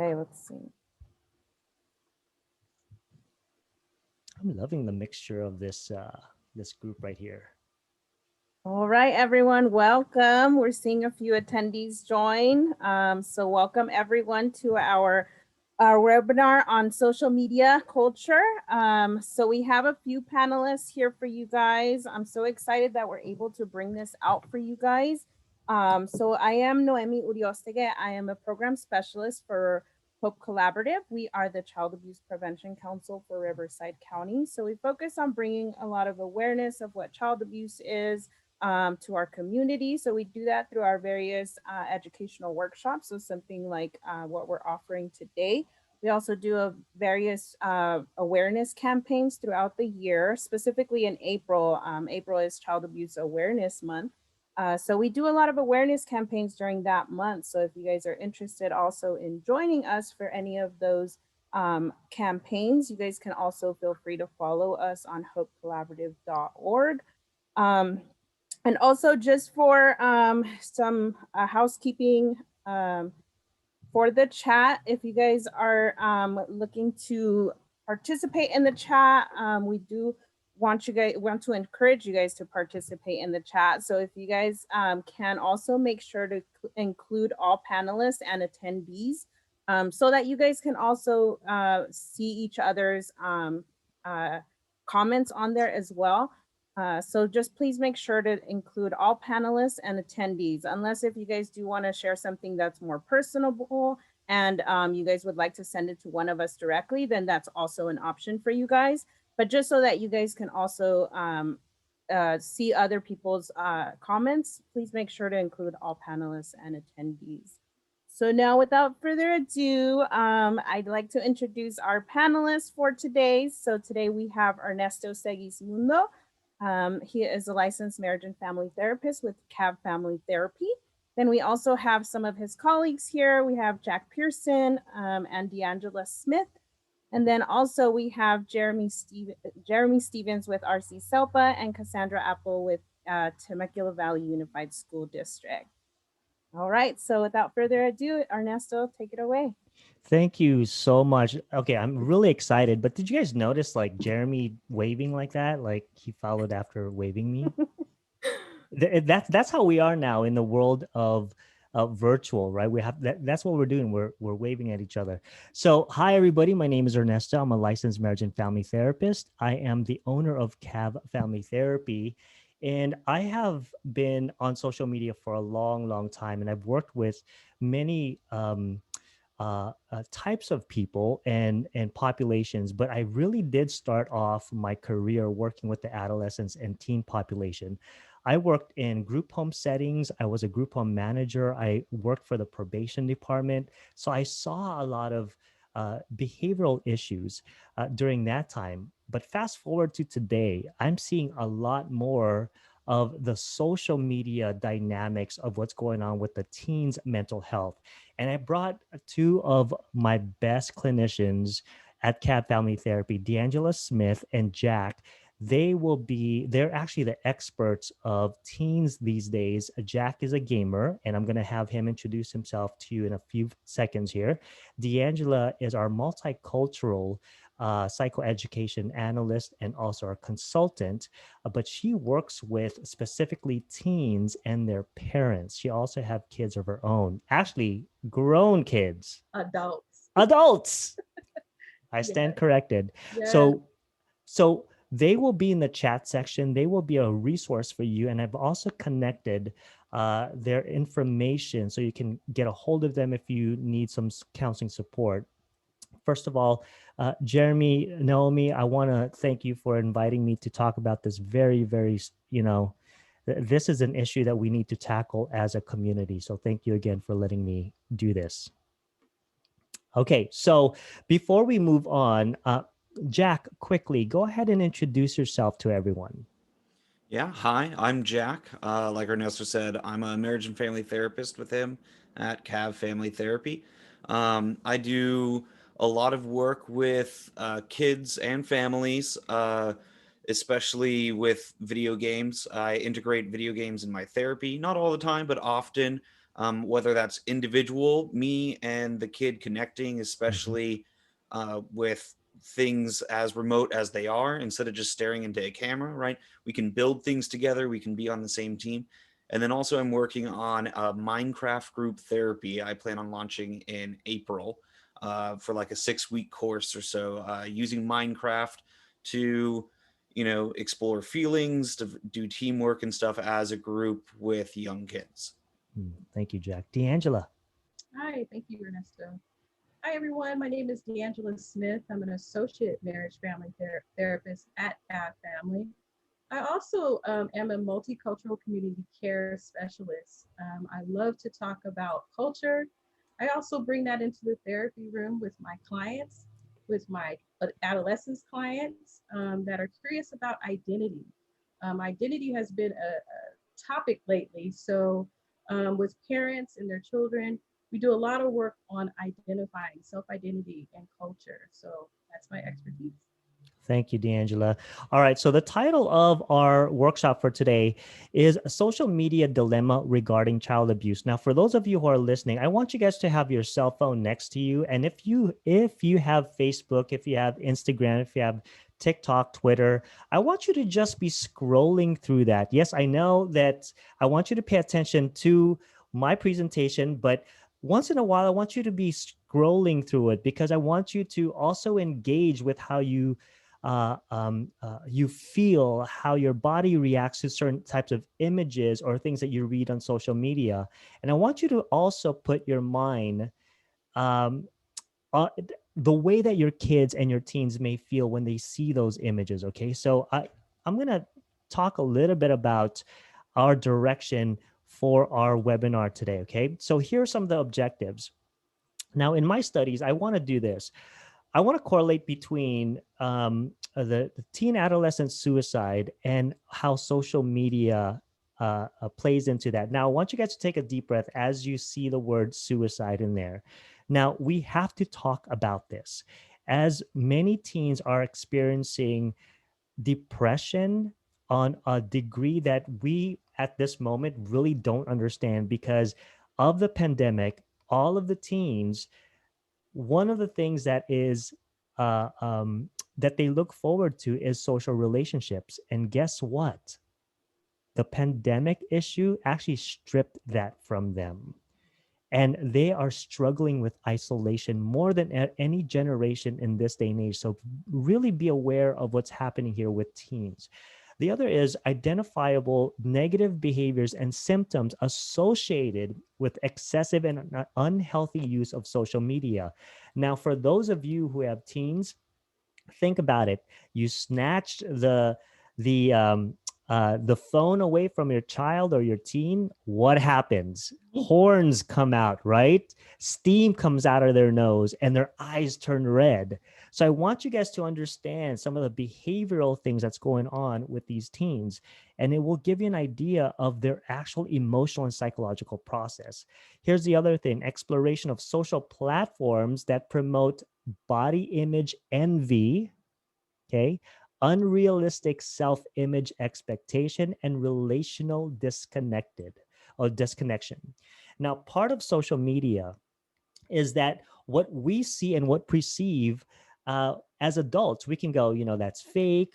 Okay, let's see. I'm loving the mixture of this group right here. All right, everyone, welcome. We're seeing a few attendees join. So welcome everyone to our webinar on social media culture. So we have a few panelists here for you guys. I'm so excited that we're able to bring this out for you guys. So I am Noemi Uriostege. I am a program specialist for Hope Collaborative. We are the Child Abuse Prevention Council for Riverside County. So we focus on bringing a lot of awareness of what child abuse is, to our community. So we do that through our various educational workshops. So something like what we're offering today. We also do various awareness campaigns throughout the year, specifically in April. April is Child Abuse Awareness Month. So we do a lot of awareness campaigns during that month. So if you guys are interested also in joining us for any of those campaigns, you guys can also feel free to follow us on hopecollaborative.org. Um, and also just for some housekeeping for the chat, if you guys are looking to participate in the chat, we do want to encourage you guys to participate in the chat. So if you guys can also make sure to include all panelists and attendees, so that you guys can also see each other's comments on there as well. So just please make sure to include all panelists and attendees, unless if you guys do want to share something that's more personable and you guys would like to send it to one of us directly, then that's also an option for you guys. But just so that you guys can also see other people's comments, please make sure to include all panelists and attendees. So now, without further ado, I'd like to introduce our panelists for today. So today we have Ernesto Segismundo. He is a licensed marriage and family therapist with CAV Family Therapy. Then we also have some of his colleagues here. We have Jack Pearson and Deangela Smith. And then also we have Jeremy Stevens with RC SELPA and Cassandra Apple with Temecula Valley Unified School District. All right, so without further ado, Ernesto, take it away. Thank you so much. Okay, I'm really excited. But did you guys notice like Jeremy waving like that? Like he followed after waving me? That's how we are now in the world of virtual, right? We have that's what we're doing. We're waving at each other. So, hi everybody. My name is Ernesto. I'm a licensed marriage and family therapist. I am the owner of CAV Family Therapy, and I have been on social media for a long, long time, and I've worked with many types of people and populations, but I really did start off my career working with the adolescents and teen population. I worked in group home settings. I was a group home manager. I worked for the probation department. So I saw a lot of behavioral issues during that time. But fast forward to today, I'm seeing a lot more of the social media dynamics of what's going on with the teens' mental health. And I brought two of my best clinicians at CAB Family Therapy, Deangela Smith and Jack. They're actually the experts of teens these days. Jack is a gamer, and I'm going to have him introduce himself to you in a few seconds here. Deangela is our multicultural psychoeducation analyst and also our consultant, but she works with specifically teens and their parents. She also have kids of her own, actually grown kids. Adults. I stand corrected. Yeah. So they will be in the chat section. They will be a resource for you. And I've also connected their information so you can get a hold of them if you need some counseling support. First of all, Jeremy, Naomi, I want to thank you for inviting me to talk about this very, very, this is an issue that we need to tackle as a community. So thank you again for letting me do this. Okay, so before we move on, Jack, quickly, go ahead and introduce yourself to everyone. Yeah, hi, I'm Jack. Like Ernesto said, I'm a marriage and family therapist with him at CAV Family Therapy. I do a lot of work with kids and families, especially with video games. I integrate video games in my therapy, not all the time, but often. whether that's individual, me and the kid connecting, Mhm. especially with things as remote as they are, instead of just staring into a camera, right? We can build things together, we can be on the same team. And then also, I'm working on a Minecraft group therapy I plan on launching in April for like a 6 week course or so, using Minecraft to, explore feelings, to do teamwork and stuff as a group with young kids. Thank you, Jack. Deangela. Hi, thank you, Ernesto. Hi, everyone. My name is Deangela Smith. I'm an associate marriage family therapist at CAD Family. I also am a multicultural community care specialist. I love to talk about culture. I also bring that into the therapy room with my clients, with my adolescents clients that are curious about identity. Identity has been a topic lately. So, with parents and their children, we do a lot of work on identifying self identity and culture. So, that's my expertise. Thank you, Deangela. All right. So the title of our workshop for today is Social Media Dilemma Regarding Child Abuse. Now, for those of you who are listening, I want you guys to have your cell phone next to you. And if you have Facebook, if you have Instagram, if you have TikTok, Twitter, I want you to just be scrolling through that. Yes, I know that I want you to pay attention to my presentation, but once in a while, I want you to be scrolling through it because I want you to also engage with how you feel, how your body reacts to certain types of images or things that you read on social media. And I want you to also put your mind um, uh, the way that your kids and your teens may feel when they see those images. Okay. So I'm going to talk a little bit about our direction for our webinar today. Okay. So here are some of the objectives. Now, in my studies, I want to do this. I want to correlate between the teen adolescent suicide and how social media plays into that. Now, I want you guys to take a deep breath as you see the word suicide in there. Now, we have to talk about this as many teens are experiencing depression on a degree that we at this moment really don't understand because of the pandemic. All of the teens, one of the things that is uh, um, that they look forward to is social relationships. And guess what? The pandemic issue actually stripped that from them. And they are struggling with isolation more than any generation in this day and age. So really be aware of what's happening here with teens. The other is identifiable negative behaviors and symptoms associated with excessive and unhealthy use of social media. Now, for those of you who have teens, think about it. You snatched the phone away from your child or your teen. What happens? Horns come out, right? Steam comes out of their nose and their eyes turn red. So I want you guys to understand some of the behavioral things that's going on with these teens, and it will give you an idea of their actual emotional and psychological process. Here's the other thing: exploration of social platforms that promote body image envy, okay, unrealistic self-image expectation, and relational disconnection. Now, part of social media is that what we see and what perceive as adults, we can go, that's fake.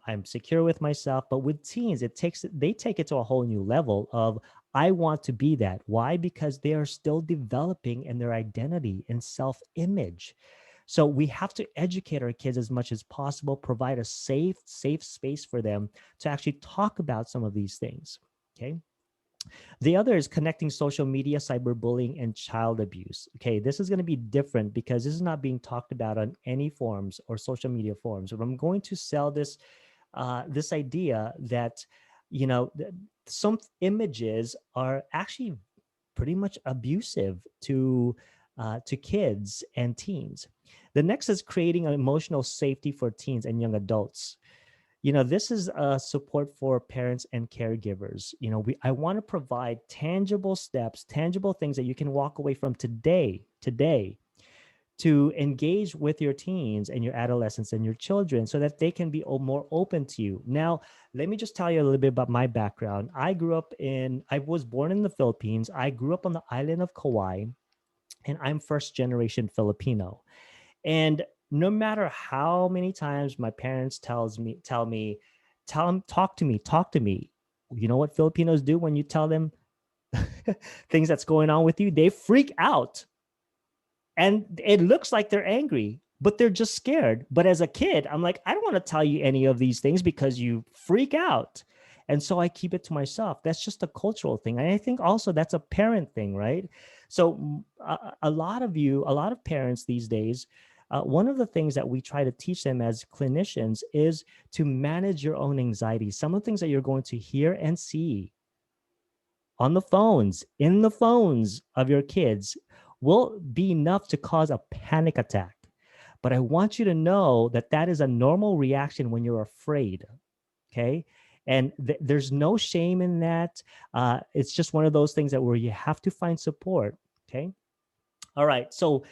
I'm secure with myself. But with teens, they take it to a whole new level of I want to be that. Why? Because they are still developing in their identity and self-image. So we have to educate our kids as much as possible, provide a safe space for them to actually talk about some of these things. Okay. The other is connecting social media, cyberbullying, and child abuse. Okay, this is going to be different because this is not being talked about on any forums or social media forums. But I'm going to sell this idea that some images are actually pretty much abusive to kids and teens. The next is creating an emotional safety for teens and young adults. This is support for parents and caregivers. I want to provide tangible steps, tangible things that you can walk away from today to engage with your teens and your adolescents and your children so that they can be more open to you. Now, let me just tell you a little bit about my background. I was born in the Philippines. I grew up on the island of Kauai, and I'm first generation Filipino. And no matter how many times my parents tell me, talk to me. You know what Filipinos do when you tell them things that's going on with you? They freak out. And it looks like they're angry, but they're just scared. But as a kid, I'm like, I don't want to tell you any of these things because you freak out. And so I keep it to myself. That's just a cultural thing. And I think also that's a parent thing, right? So a lot of parents these days, one of the things that we try to teach them as clinicians is to manage your own anxiety. Some of the things that you're going to hear and see on the phones, in the phones of your kids will be enough to cause a panic attack. But I want you to know that that is a normal reaction when you're afraid. Okay. And there's no shame in that. It's just one of those things that where you have to find support. Okay. All right. So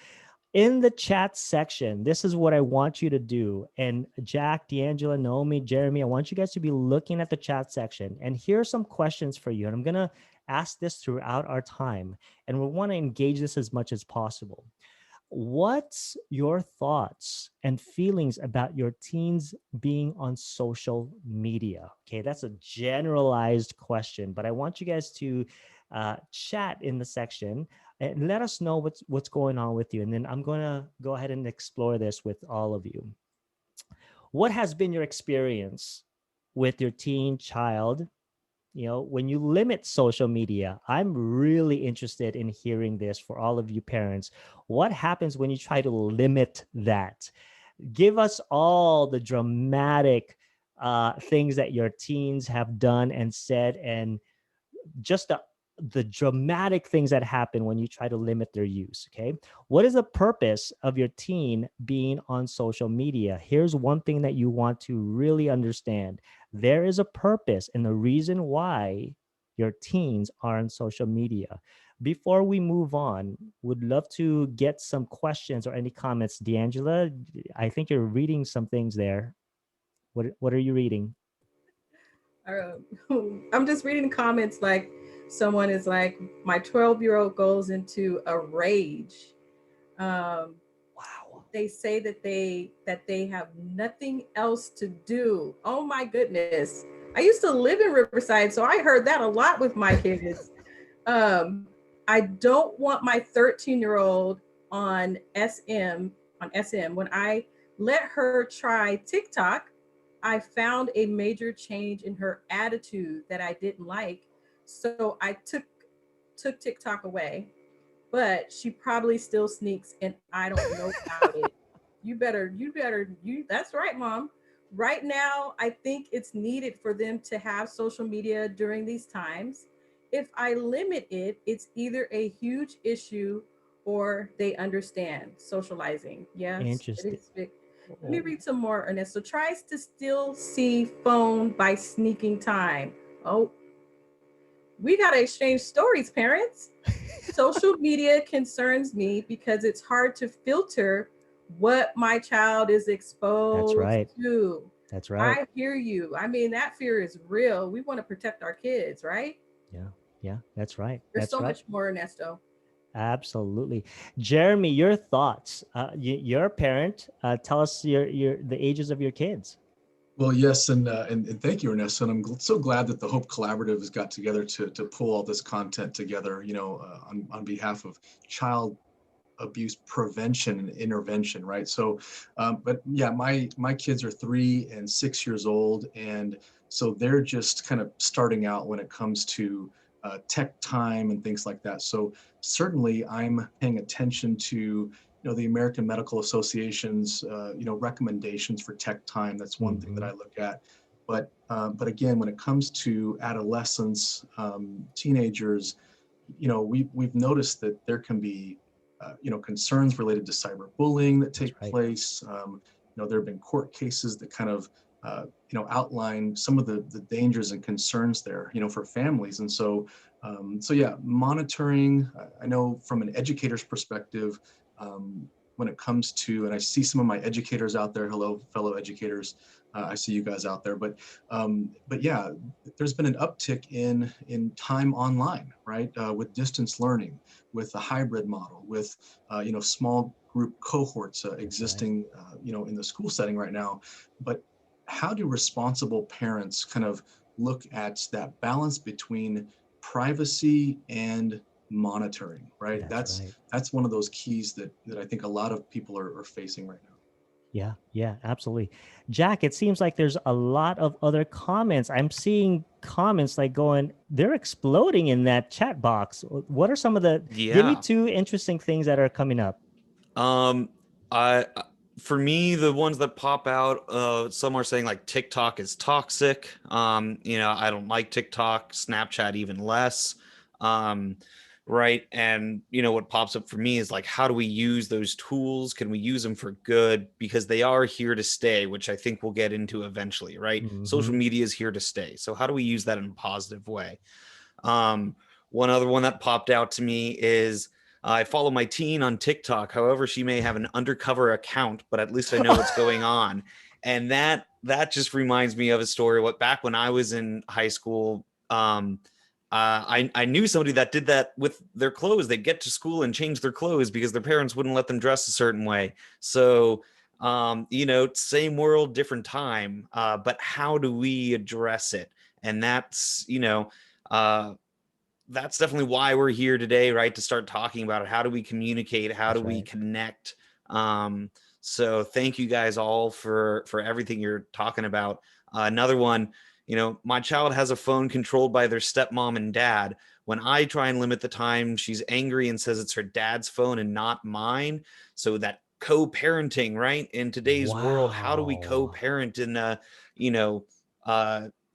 in the chat section, this is what I want you to do. And Jack, Deangela, Naomi, Jeremy, I want you guys to be looking at the chat section. And here are some questions for you. And I'm going to ask this throughout our time. And we want to engage this as much as possible. What's your thoughts and feelings about your teens being on social media? Okay, that's a generalized question, but I want you guys to chat in the section and let us know what's going on with you. And then I'm going to go ahead and explore this with all of you. What has been your experience with your teen child? You know, when you limit social media, I'm really interested in hearing this for all of you parents. What happens when you try to limit that? Give us all the dramatic things that your teens have done and said, and just the dramatic things that happen when you try to limit their use. Okay. What is the purpose of your teen being on social media? Here's one thing that you want to really understand. There is a purpose and the reason why your teens are on social media. Before we move on, would love to get some questions or any comments. Deangela, I think you're reading some things there. What are you reading? I'm just reading comments like someone is like, my 12-year-old goes into a rage. Wow. They say that they have nothing else to do. Oh my goodness. I used to live in Riverside, so I heard that a lot with my kids. I don't want my 13-year-old on SM. When I let her try TikTok, I found a major change in her attitude that I didn't like. So I took TikTok away, but she probably still sneaks and I don't know about it. You that's right, mom. Right now, I think it's needed for them to have social media during these times. If I limit it, it's either a huge issue or they understand socializing. Yes, it Interesting. is big. Let me read some more. Ernesto tries to still see phone by sneaking time. Oh, we got to exchange stories, parents. Social media concerns me because it's hard to filter what my child is That's exposed right. to. That's right. I hear you. I mean, that fear is real. We want to protect our kids, right? Yeah. Yeah. That's right. There's That's so right. much more, Ernesto. Absolutely. Jeremy, your thoughts. You're a parent. Tell us the ages of your kids. Well, yes, and thank you, Ernesto. And I'm so glad that the Hope Collaborative has got together to pull all this content together. On behalf of child abuse prevention and intervention, right? So, but yeah, my kids are 3 and 6 years old, and so they're just kind of starting out when it comes to tech time and things like that. So certainly, I'm paying attention to the American Medical Association's recommendations for tech time. That's one thing that I look at. But again, when it comes to adolescents, teenagers, we've noticed that there can be concerns related to cyberbullying that take place. There have been court cases that kind of outline some of the dangers and concerns there, for families. And so yeah, monitoring. I know from an educator's perspective, when it comes to, and I see some of my educators out there. Hello, fellow educators. I see you guys out there, but yeah, there's been an uptick in time online, right? With distance learning, with the hybrid model, with small group cohorts existing, in the school setting right now. But how do responsible parents kind of look at that balance between privacy and monitoring, right? That's one of those keys that I think a lot of people are facing right now. Yeah, absolutely. Jack, it seems like there's a lot of other comments. I'm seeing comments like they're exploding in that chat box. What are some of give me 2 interesting things that are coming up. I for me, the ones that pop out, some are saying like TikTok is toxic. I don't like TikTok, Snapchat even less. Right. And, what pops up for me is like, how do we use those tools? Can we use them for good? Because they are here to stay, which I think we'll get into eventually, right? Social media is here to stay. So how do we use that in a positive way? One other one that popped out to me is I follow my teen on TikTok. However, she may have an undercover account, but at least I know what's going on. And that just reminds me of a story. Back when I was in high school, I knew somebody that did that with their clothes. They'd get to school and change their clothes because their parents wouldn't let them dress a certain way. So, same world, different time. But how do we address it? And that's definitely why we're here today, right? To start talking about it. How do we communicate? How do we connect? So thank you guys all for everything you're talking about. Another one, my child has a phone controlled by their stepmom and dad. When I try and limit the time, she's angry and says it's her dad's phone and not mine. So that co-parenting, right? In today's world, how do we co-parent in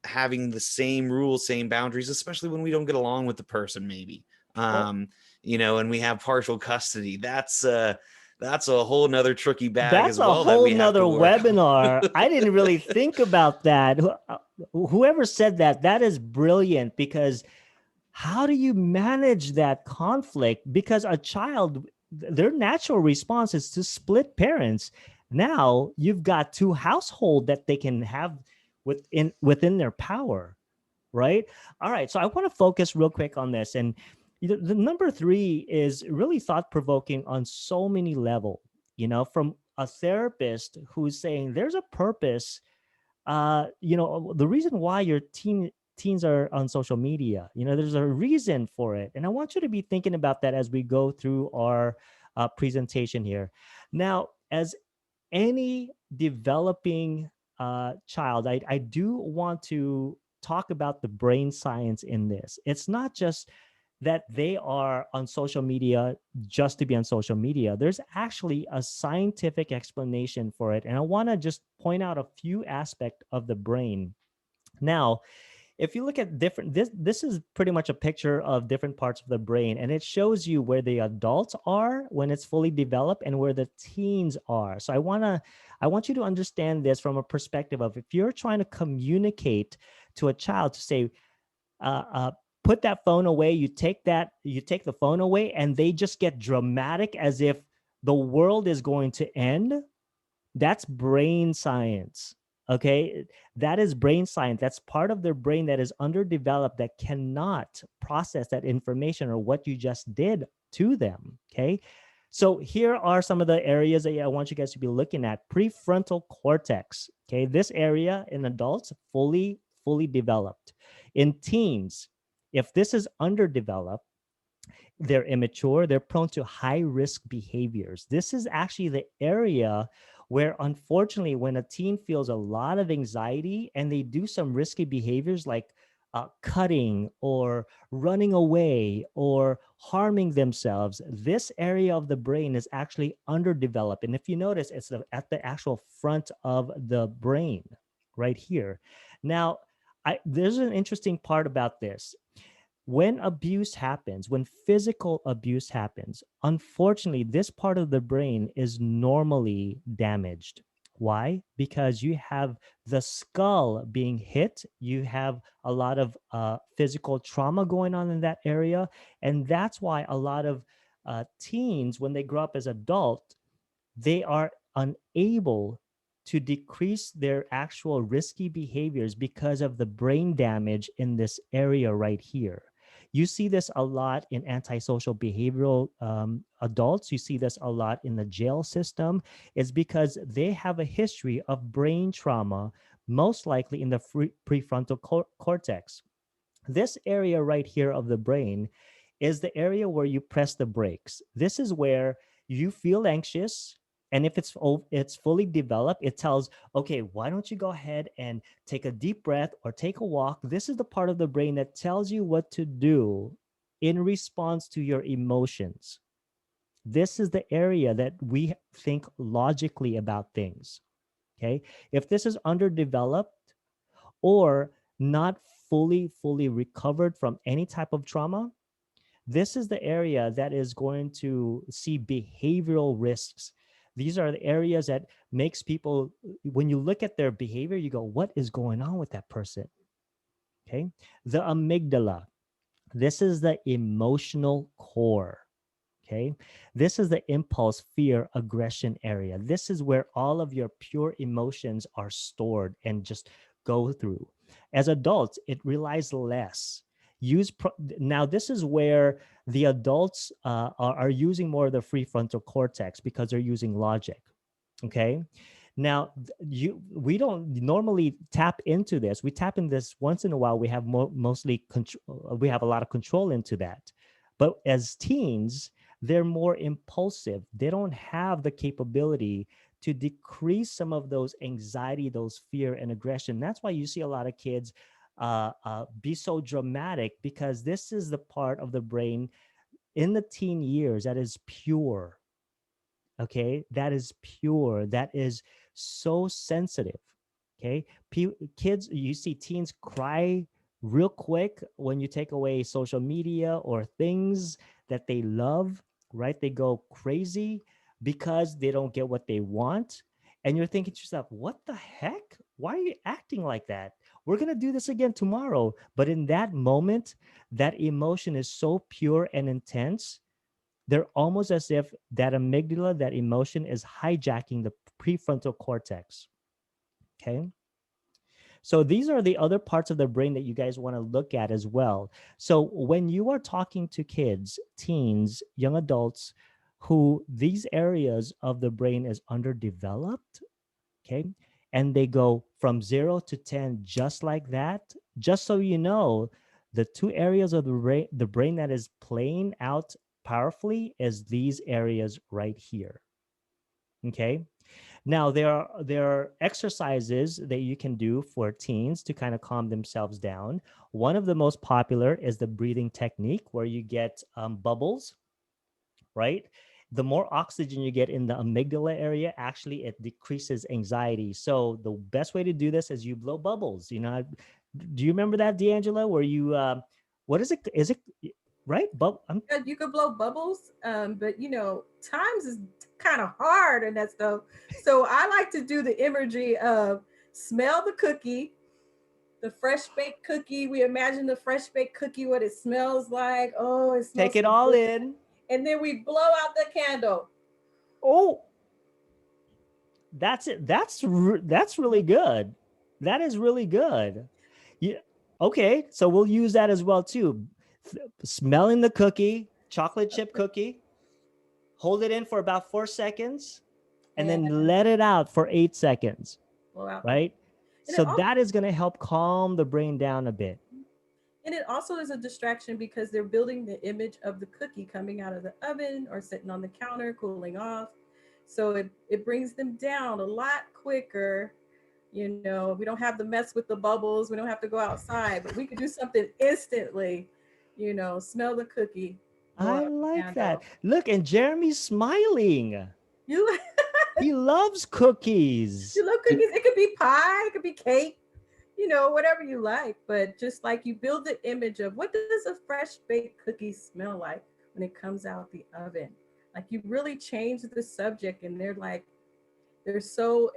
having the same rules, same boundaries, especially when we don't get along with the person, maybe, and we have partial custody. That's a whole nother tricky bag as well. That's a whole nother webinar. I didn't really think about that. Whoever said that is brilliant, because how do you manage that conflict? Because a child, their natural response is to split parents. Now you've got 2 households that they can have within their power, right? All right, so I want to focus real quick on this. And the number 3 is really thought-provoking on so many levels, from a therapist who's saying there's a purpose, the reason why your teens are on social media, there's a reason for it. And I want you to be thinking about that as we go through our presentation here. Now, as any developing child, I do want to talk about the brain science in this. It's not just that they are on social media just to be on social media. There's actually a scientific explanation for it. And I want to just point out a few aspects of the brain. Now, if you look at this is pretty much a picture of different parts of the brain, and it shows you where the adults are when it's fully developed and where the teens are. So I want you to understand this from a perspective of, if you're trying to communicate to a child to say, put that phone away, you take the phone away, and they just get dramatic as if the world is going to end. That's brain science. Okay, that is brain science. That's part of their brain that is underdeveloped, that cannot process that information or what you just did to them. Okay, so here are some of the areas that I want you guys to be looking at. Prefrontal cortex. Okay, this area in adults fully developed. In teens, if this is underdeveloped, they're immature, they're prone to high risk behaviors. This is actually the area where, unfortunately, when a teen feels a lot of anxiety and they do some risky behaviors like cutting or running away or harming themselves, this area of the brain is actually underdeveloped. And if you notice, it's at the actual front of the brain right here. Now, there's an interesting part about this. When abuse happens, when physical abuse happens, unfortunately, this part of the brain is normally damaged. Why? Because you have the skull being hit. You have a lot of physical trauma going on in that area. And that's why a lot of teens, when they grow up as adults, they are unable to decrease their actual risky behaviors because of the brain damage in this area right here. You see this a lot in antisocial behavioral adults. You see this a lot in the jail system. It's because they have a history of brain trauma, most likely in the prefrontal cortex. This area right here of the brain is the area where you press the brakes. This is where you feel anxious. And if it's fully developed, it tells, okay, why don't you go ahead and take a deep breath or take a walk? This is the part of the brain that tells you what to do in response to your emotions. This is the area that we think logically about things. Okay. If this is underdeveloped or not fully recovered from any type of trauma, this is the area that is going to see behavioral risks. These are the areas that makes people, when you look at their behavior, you go, what is going on with that person? Okay. The amygdala. This is the emotional core. Okay. This is the impulse, fear, aggression area. This is where all of your pure emotions are stored and just go through. As adults, it relies less. Now, this is where the adults are using more of the prefrontal cortex because they're using logic. Okay. Now, we don't normally tap into this. We tap in this once in a while. We have mostly control. We have a lot of control into that. But as teens, they're more impulsive. They don't have the capability to decrease some of those anxiety, those fear and aggression. That's why you see a lot of kids be so dramatic, because this is the part of the brain in the teen years that is pure. Okay, that is pure. That is so sensitive. Okay, kids, you see teens cry real quick when you take away social media or things that they love, right? They go crazy because they don't get what they want. And you're thinking to yourself, what the heck? Why are you acting like that? We're going to do this again tomorrow. But in that moment, that emotion is so pure and intense. They're almost as if that amygdala, that emotion, is hijacking the prefrontal cortex. Okay. So these are the other parts of the brain that you guys want to look at as well. So when you are talking to kids, teens, young adults who these areas of the brain is underdeveloped, okay, and they go from 0 to 10 just like that, just so you know, the two areas of the brain that is playing out powerfully is these areas right here. Okay. Now there are exercises that you can do for teens to kind of calm themselves down. One of the most popular is the breathing technique, where you get bubbles, right? The more oxygen you get in the amygdala area, actually it decreases anxiety. So the best way to do this is you blow bubbles. Do you remember that, Deangela, where you what is it? Is it right? You could blow bubbles, but times is kind of hard and that stuff. So I like to do the imagery of smell the cookie, the fresh baked cookie. We imagine the fresh baked cookie, what it smells like. Oh, it smells Take it so all good. in. And then we blow out the candle. Oh, that's it. That's really good. That is really good. Yeah. Okay, so we'll use that as well too. Smelling the cookie, chocolate chip cookie, hold it in for about 4 seconds, and then let it out for 8 seconds. Blow out. Right? And So that is going to help calm the brain down a bit. And it also is a distraction because they're building the image of the cookie coming out of the oven or sitting on the counter, cooling off. So it brings them down a lot quicker. We don't have to mess with the bubbles. We don't have to go outside, but we could do something instantly, smell the cookie. I like that. Look, and Jeremy's smiling. You He loves cookies. You love cookies. It could be pie, it could be cake, whatever you like. But just like you build the image of what does a fresh baked cookie smell like when it comes out the oven. Like you really change the subject, and they're so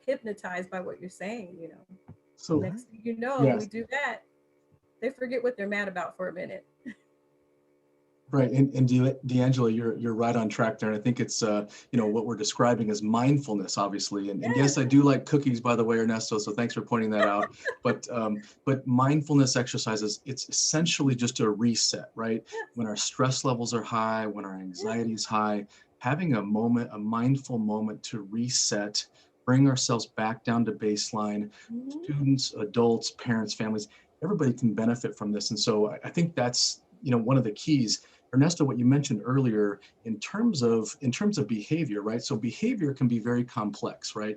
hypnotized by what you're saying. So next thing you know, we do that, they forget what they're mad about for a minute. Right, and Deangela, you're right on track there, and I think it's what we're describing as mindfulness, obviously, and yes, I do like cookies, by the way, Ernesto. So thanks for pointing that out. But mindfulness exercises, it's essentially just a reset, right? Yes. When our stress levels are high, when our anxiety is high, having a moment, a mindful moment to reset, bring ourselves back down to baseline. Students, adults, parents, families, everybody can benefit from this, and so I think that's one of the keys. Ernesto, what you mentioned earlier in terms of behavior, right? So behavior can be very complex, right?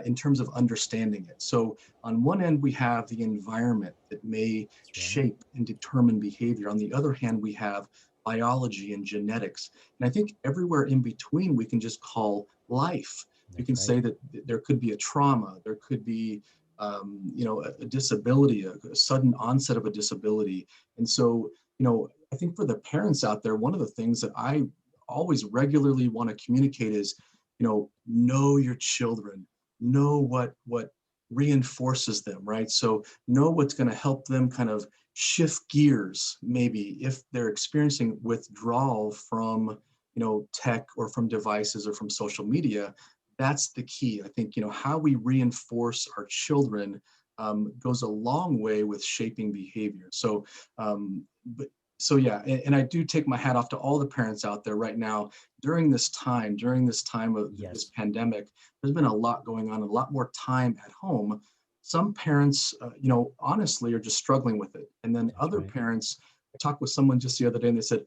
In terms of understanding it. So on one end, we have the environment that may shape and determine behavior. On the other hand, we have biology and genetics. And I think everywhere in between, we can just call life. We can say that there could be a trauma, there could be a disability, a sudden onset of a disability. And so, I think for the parents out there, one of the things that I always regularly want to communicate is, know your children, know what reinforces them, right? So know what's going to help them kind of shift gears, maybe if they're experiencing withdrawal from, tech or from devices or from social media. That's the key. I think, how we reinforce our children goes a long way with shaping behavior. So, so yeah, and I do take my hat off to all the parents out there right now during this time of this pandemic. There's been a lot going on, a lot more time at home. Some parents, honestly, are just struggling with it. And then other parents, I talked with someone just the other day and they said,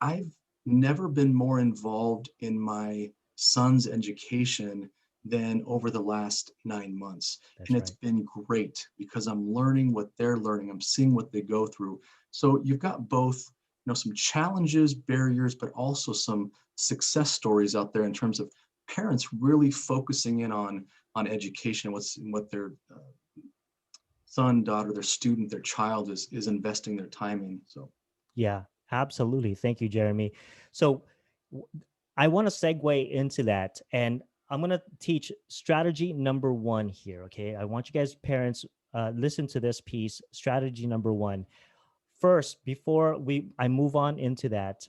I've never been more involved in my son's education than over the last 9 months. And it's been great because I'm learning what they're learning. I'm seeing what they go through. So you've got both, some challenges, barriers, but also some success stories out there in terms of parents really focusing in on education, what their son, daughter, their student, their child is investing their time in. So yeah, absolutely. Thank you, Jeremy. So I want to segue into that, and I'm going to teach strategy number 1 here. Okay. I want you guys, parents, listen to this piece. Strategy number 1. First, before I move on into that,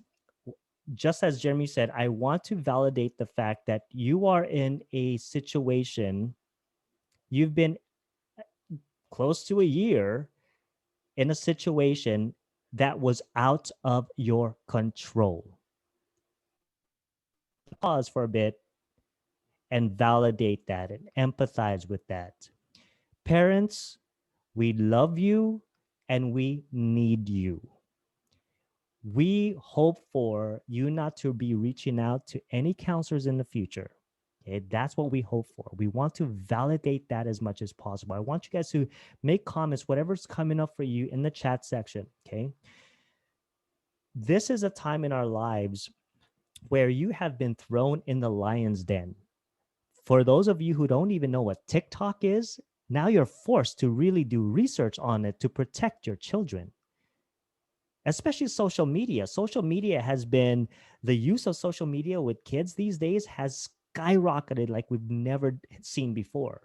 just as Jeremy said, I want to validate the fact that you are in a situation, you've been close to a year in a situation that was out of your control. Pause for a bit and validate that and empathize with that. Parents, we love you and we need you. We hope for you not to be reaching out to any counselors in the future. Okay, that's what we hope for. We want to validate that as much as possible. I want you guys to make comments, whatever's coming up for you in the chat section. Okay. This is a time in our lives where you have been thrown in the lion's den. For those of you who don't even know what TikTok is, now you're forced to really do research on it to protect your children. Especially social media. Social media has been, the use of social media with kids these days has skyrocketed like we've never seen before.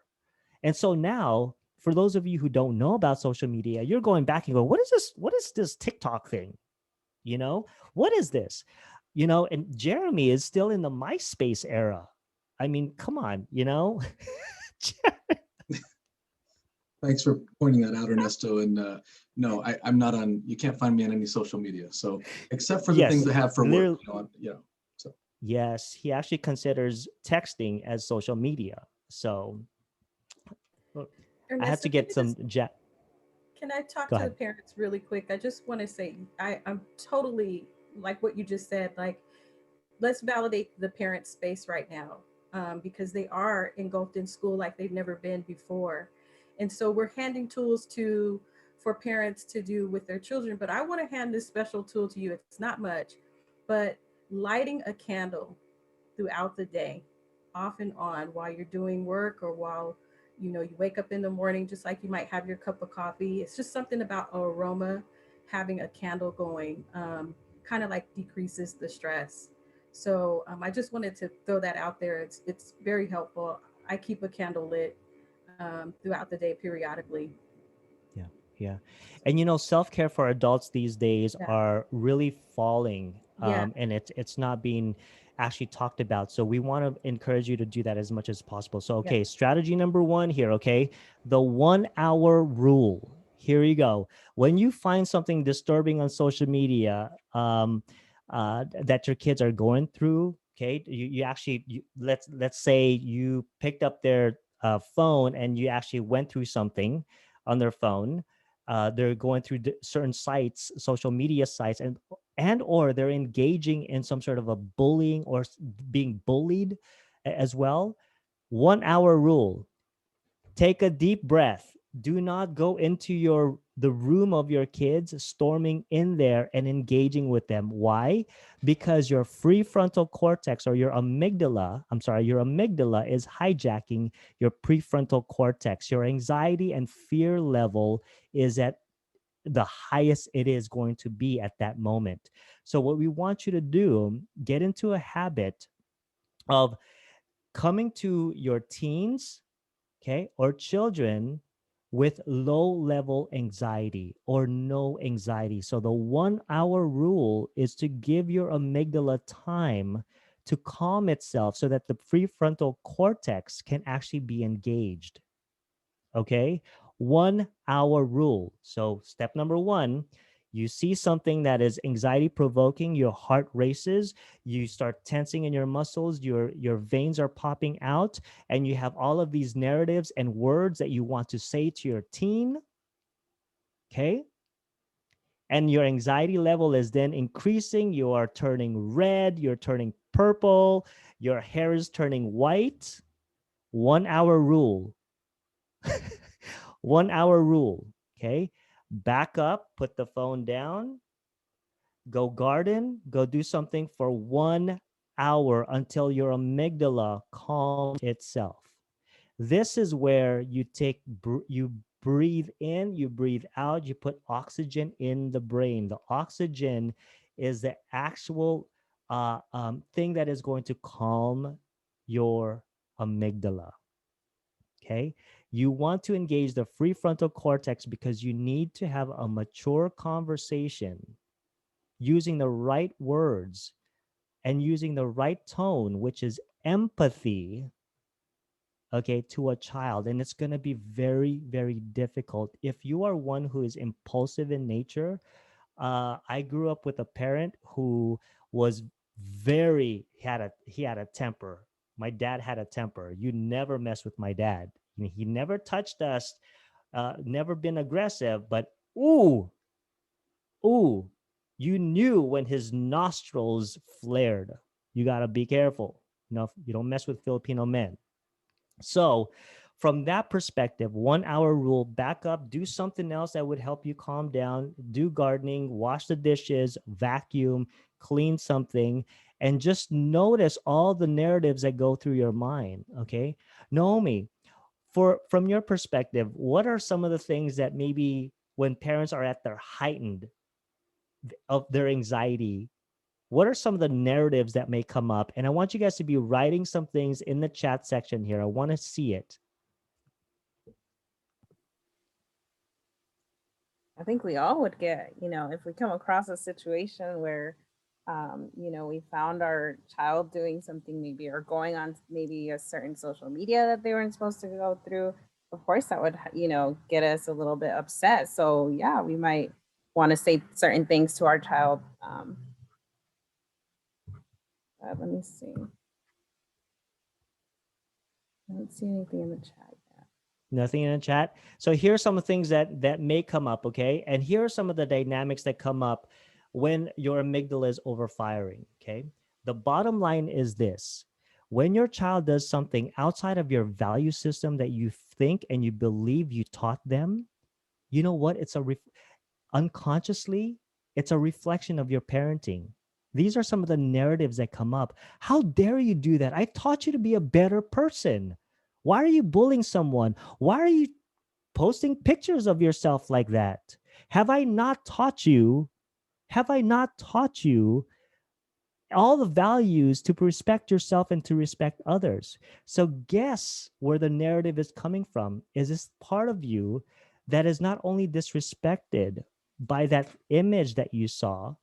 And so now, for those of you who don't know about social media, you're going back and go, what is this? What is this TikTok thing? What is this? And Jeremy is still in the MySpace era. I mean, come on, Thanks for pointing that out, Ernesto. And no, I'm not on. You can't find me on any social media. So except for the things I have for work, So yes, he actually considers texting as social media. So Ernesto, I have to get some. Can I talk Go to the ahead. parents really quick? I just want to say I'm totally like what you just said. Like, let's validate the parent space right now, because they are engulfed in school like they've never been before, and so we're handing tools for parents to do with their children. But I want to hand this special tool to you. It's not much, but lighting a candle throughout the day, off and on, while you're doing work or while you wake up in the morning, just like you might have your cup of coffee. It's just something about aroma. Having a candle going kind of like decreases the stress. So I just wanted to throw that out there. It's very helpful. I keep a candle lit throughout the day periodically. Yeah. And self-care for adults these days Yeah. are really falling. Yeah. And it's not being actually talked about. So we want to encourage you to do that as much as possible. So Yeah. okay, strategy number 1 here, okay? The 1-hour rule. Here you go. When you find something disturbing on social media that your kids are going through, okay? You actually let's say you picked up their phone and you actually went through something on their phone. They're going through certain sites, social media sites, and or they're engaging in some sort of a bullying or being bullied as well. 1-hour rule. Take a deep breath. Do not go into the room of your kids, storming in there and engaging with them. Why? Because your prefrontal cortex or your amygdala, your amygdala is hijacking your prefrontal cortex. Your anxiety and fear level is at the highest it is going to be at that moment. So what we want you to do, get into a habit of coming to your teens, okay, or children with low level anxiety or no anxiety. So the 1-hour rule is to give your amygdala time to calm itself so that the prefrontal cortex can actually be engaged. Okay, 1-hour rule. So step number 1, you see something that is anxiety provoking, your heart races, you start tensing in your muscles, your veins are popping out, and you have all of these narratives and words that you want to say to your teen. Okay, and your anxiety level is then increasing. You are turning red, you're turning purple, your hair is turning white. 1-hour rule. 1-hour rule. Okay. Back up, put the phone down, go garden, go do something for 1 hour until your amygdala calms itself. This is where you breathe in, you breathe out, you put oxygen in the brain. The oxygen is the actual thing that is going to calm your amygdala. Okay. You want to engage the prefrontal cortex because you need to have a mature conversation using the right words and using the right tone, which is empathy, okay, to a child. And it's going to be very, very difficult. If you are one who is impulsive in nature, I grew up with a parent who was he had a temper. My dad had a temper. You never mess with my dad. He never touched us, never been aggressive, but ooh, you knew when his nostrils flared. You got to be careful. You don't mess with Filipino men. So, from that perspective, 1-hour rule, back up, do something else that would help you calm down, do gardening, wash the dishes, vacuum, clean something, and just notice all the narratives that go through your mind. Okay. Naomi, from your perspective, what are some of the things that maybe when parents are at their heightened of their anxiety, what are some of the narratives that may come up? And I want you guys to be writing some things in the chat section here. I want to see it. I think we all would get, if we come across a situation where, we found our child doing something maybe or going on maybe a certain social media that they weren't supposed to go through, of course that would, get us a little bit upset. So yeah, we might want to say certain things to our child. Let me see. I don't see anything in the chat yet. Nothing in the chat. So here are some of the things that may come up, okay? And here are some of the dynamics that come up when your amygdala is overfiring, okay? The bottom line is this. When your child does something outside of your value system that you think and you believe you taught them, you know what? Unconsciously, it's a reflection of your parenting. These are some of the narratives that come up. How dare you do that? I taught you to be a better person. Why are you bullying someone? Why are you posting pictures of yourself like that? Have I not taught you? Have I not taught you all the values to respect yourself and to respect others? So guess where the narrative is coming from. Is this part of you that is not only disrespected by that image that you saw,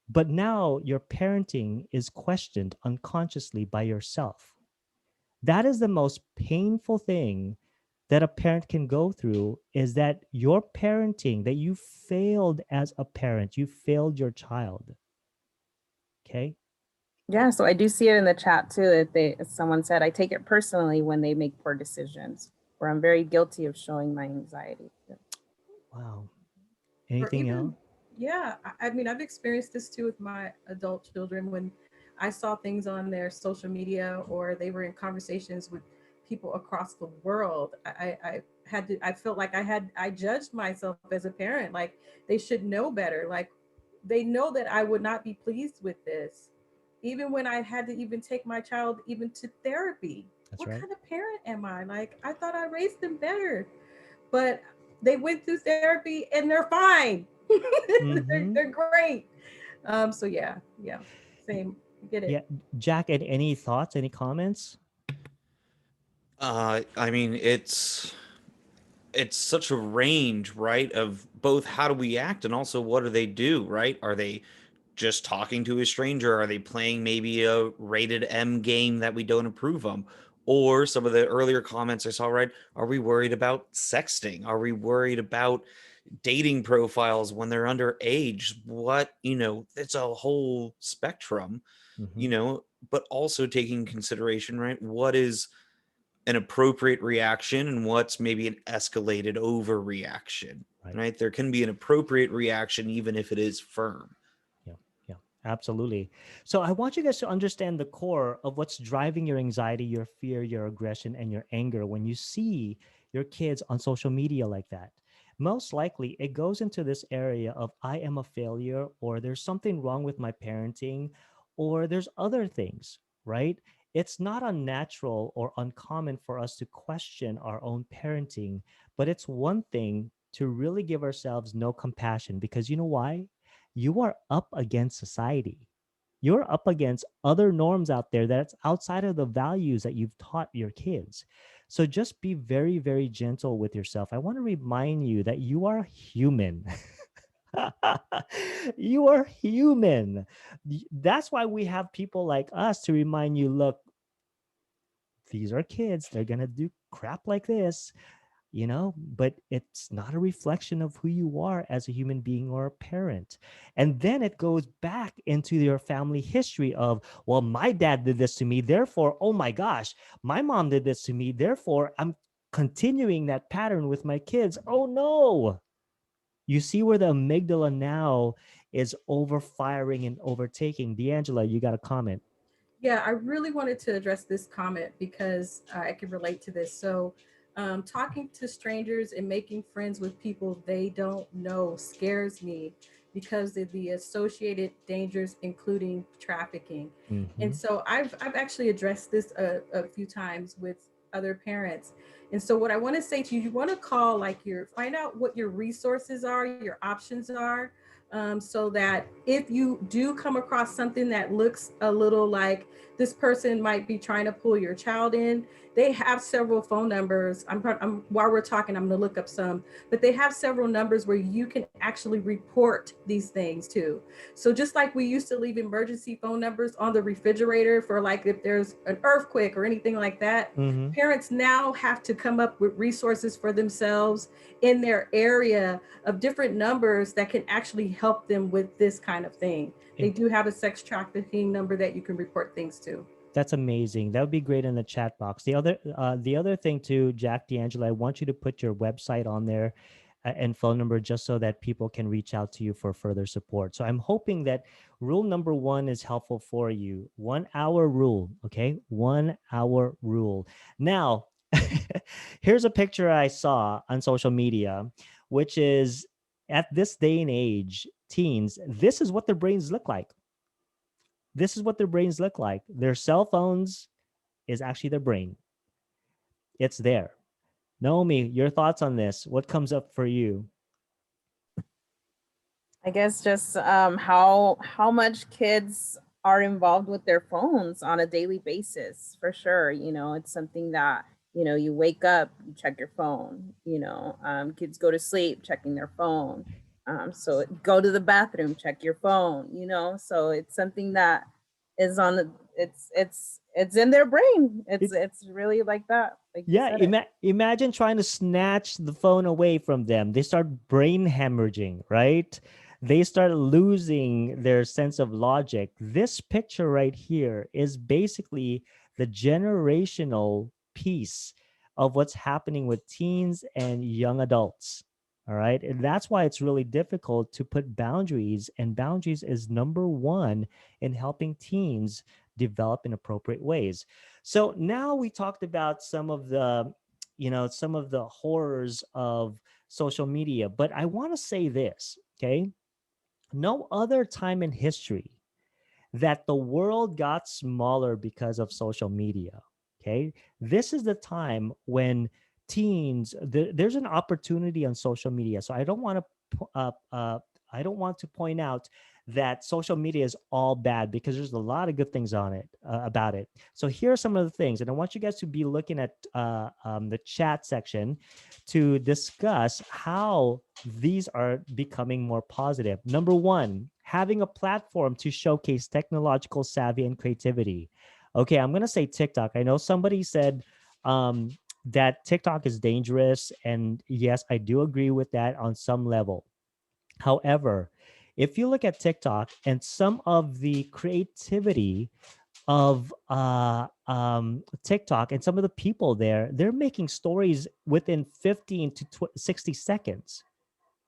but now your parenting is questioned unconsciously by yourself. That is the most painful thing that a parent can go through, is that your parenting, that you failed as a parent, you failed your child. Okay. Yeah, so I do see it in the chat too that someone said, I take it personally when they make poor decisions, or I'm very guilty of showing my anxiety. Wow. Or Anything else? even, yeah, I mean, I've experienced this too with my adult children when I saw things on their social media or they were in conversations with people across the world. I had to, I felt like I judged myself as a parent. Like they should know better. Like they know that I would not be pleased with this. Even when I had to even take my child even to therapy. That's What right. kind of parent am I? Like I thought I raised them better, but they went through therapy and they're fine. Mm-hmm. They're great. So yeah, same. Get it. Yeah. Jack, any thoughts, any comments? I mean, it's such a range, right? Of both how do we act and also what do they do, right? Are they just talking to a stranger? Are they playing maybe a rated M game that we don't approve of? Or some of the earlier comments I saw, right? Are we worried about sexting? Are we worried about dating profiles when they're underage? It's a whole spectrum, Mm-hmm. but also taking consideration, right? What is an appropriate reaction and what's maybe an escalated overreaction, Right. right? There can be an appropriate reaction even if it is firm. Yeah, yeah, absolutely. So I want you guys to understand the core of what's driving your anxiety, your fear, your aggression, and your anger when you see your kids on social media like that. Most likely, it goes into this area of I am a failure, or there's something wrong with my parenting, or there's other things, right? It's not unnatural or uncommon for us to question our own parenting, but it's one thing to really give ourselves no compassion, because you know why? You are up against society. You're up against other norms out there that's outside of the values that you've taught your kids. So just be very, very gentle with yourself. I want to remind you that you are human. You are human. That's why we have people like us to remind you, look, these are kids. They're going to do crap like this, but it's not a reflection of who you are as a human being or a parent. And then it goes back into your family history of, well, my dad did this to me, therefore, oh my gosh, my mom did this to me, therefore I'm continuing that pattern with my kids. Oh no. You see where the amygdala now is overfiring and overtaking. Deangela, you got a comment. Yeah, I really wanted to address this comment because I can relate to this. So, talking to strangers and making friends with people they don't know scares me because of the associated dangers, including trafficking. And Mm-hmm. so, I've actually addressed this a few times with other parents. And so, what I want to say to you, you want to call find out what your resources are, your options are, so that if you do come across something that looks a little like this person might be trying to pull your child in, they have several phone numbers. While we're talking, I'm going to look up some, but they have several numbers where you can actually report these things too. So just like we used to leave emergency phone numbers on the refrigerator for like if there's an earthquake or anything like that, Mm-hmm. parents now have to come up with resources for themselves in their area of different numbers that can actually help them with this kind of thing. They do have a sex trafficking number that you can report things to. That's amazing. That would be great in the chat box. The other thing too, Jack, D'Angelo, I want you to put your website on there and phone number just so that people can reach out to you for further support. So I'm hoping that rule number 1 is helpful for you. 1 hour rule. Okay. 1 hour rule. Now, here's a picture I saw on social media, which is at this day and age, teens, this is what their brains look like. This is what their brains look like. Their cell phones is actually their brain. It's there. Naomi, your thoughts on this? What comes up for you? I guess just how much kids are involved with their phones on a daily basis, for sure. It's something that You wake up, you check your phone. Kids go to sleep checking their phone. So go to the bathroom, check your phone. So it's something that is on the it's in their brain. It's really like that. Like you Yeah, said it. imagine trying to snatch the phone away from them. They start brain hemorrhaging, right? They start losing their sense of logic. This picture right here is basically the generational piece of what's happening with teens and young adults. All right. And that's why it's really difficult to put boundaries. And boundaries is number one in helping teens develop in appropriate ways. So now we talked about some of the horrors of social media, but I want to say this, okay? No other time in history that the world got smaller because of social media, okay? This is the time when there's an opportunity on social media. So I don't want to point out that social media is all bad, because there's a lot of good things on it about it. So here are some of the things, and I want you guys to be looking at the chat section to discuss how these are becoming more positive. Number one, having a platform to showcase technological savvy and creativity. Okay, I'm gonna say TikTok. I know somebody said that TikTok is dangerous, and yes, I do agree with that on some level. However, if you look at TikTok and some of the creativity of TikTok and some of the people there, they're making stories within 15 to 60 seconds.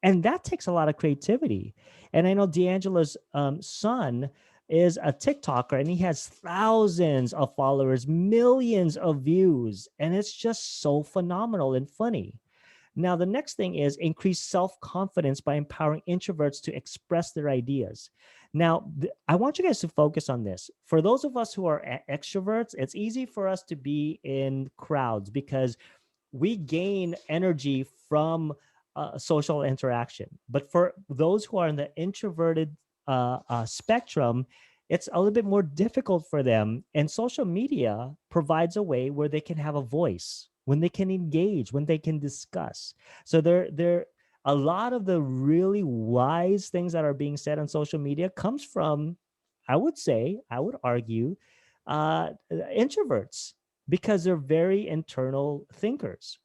And that takes a lot of creativity. And I know Deangela's son is a TikToker, and he has thousands of followers, millions of views. And it's just so phenomenal and funny. Now, the next thing is increase self-confidence by empowering introverts to express their ideas. Now, I want you guys to focus on this. For those of us who are extroverts, it's easy for us to be in crowds because we gain energy from social interaction. But for those who are in the introverted spectrum, it's a little bit more difficult for them. And social media provides a way where they can have a voice, when they can engage, when they can discuss. So there a lot of the really wise things that are being said on social media comes from, I would argue, introverts, because they're very internal thinkers,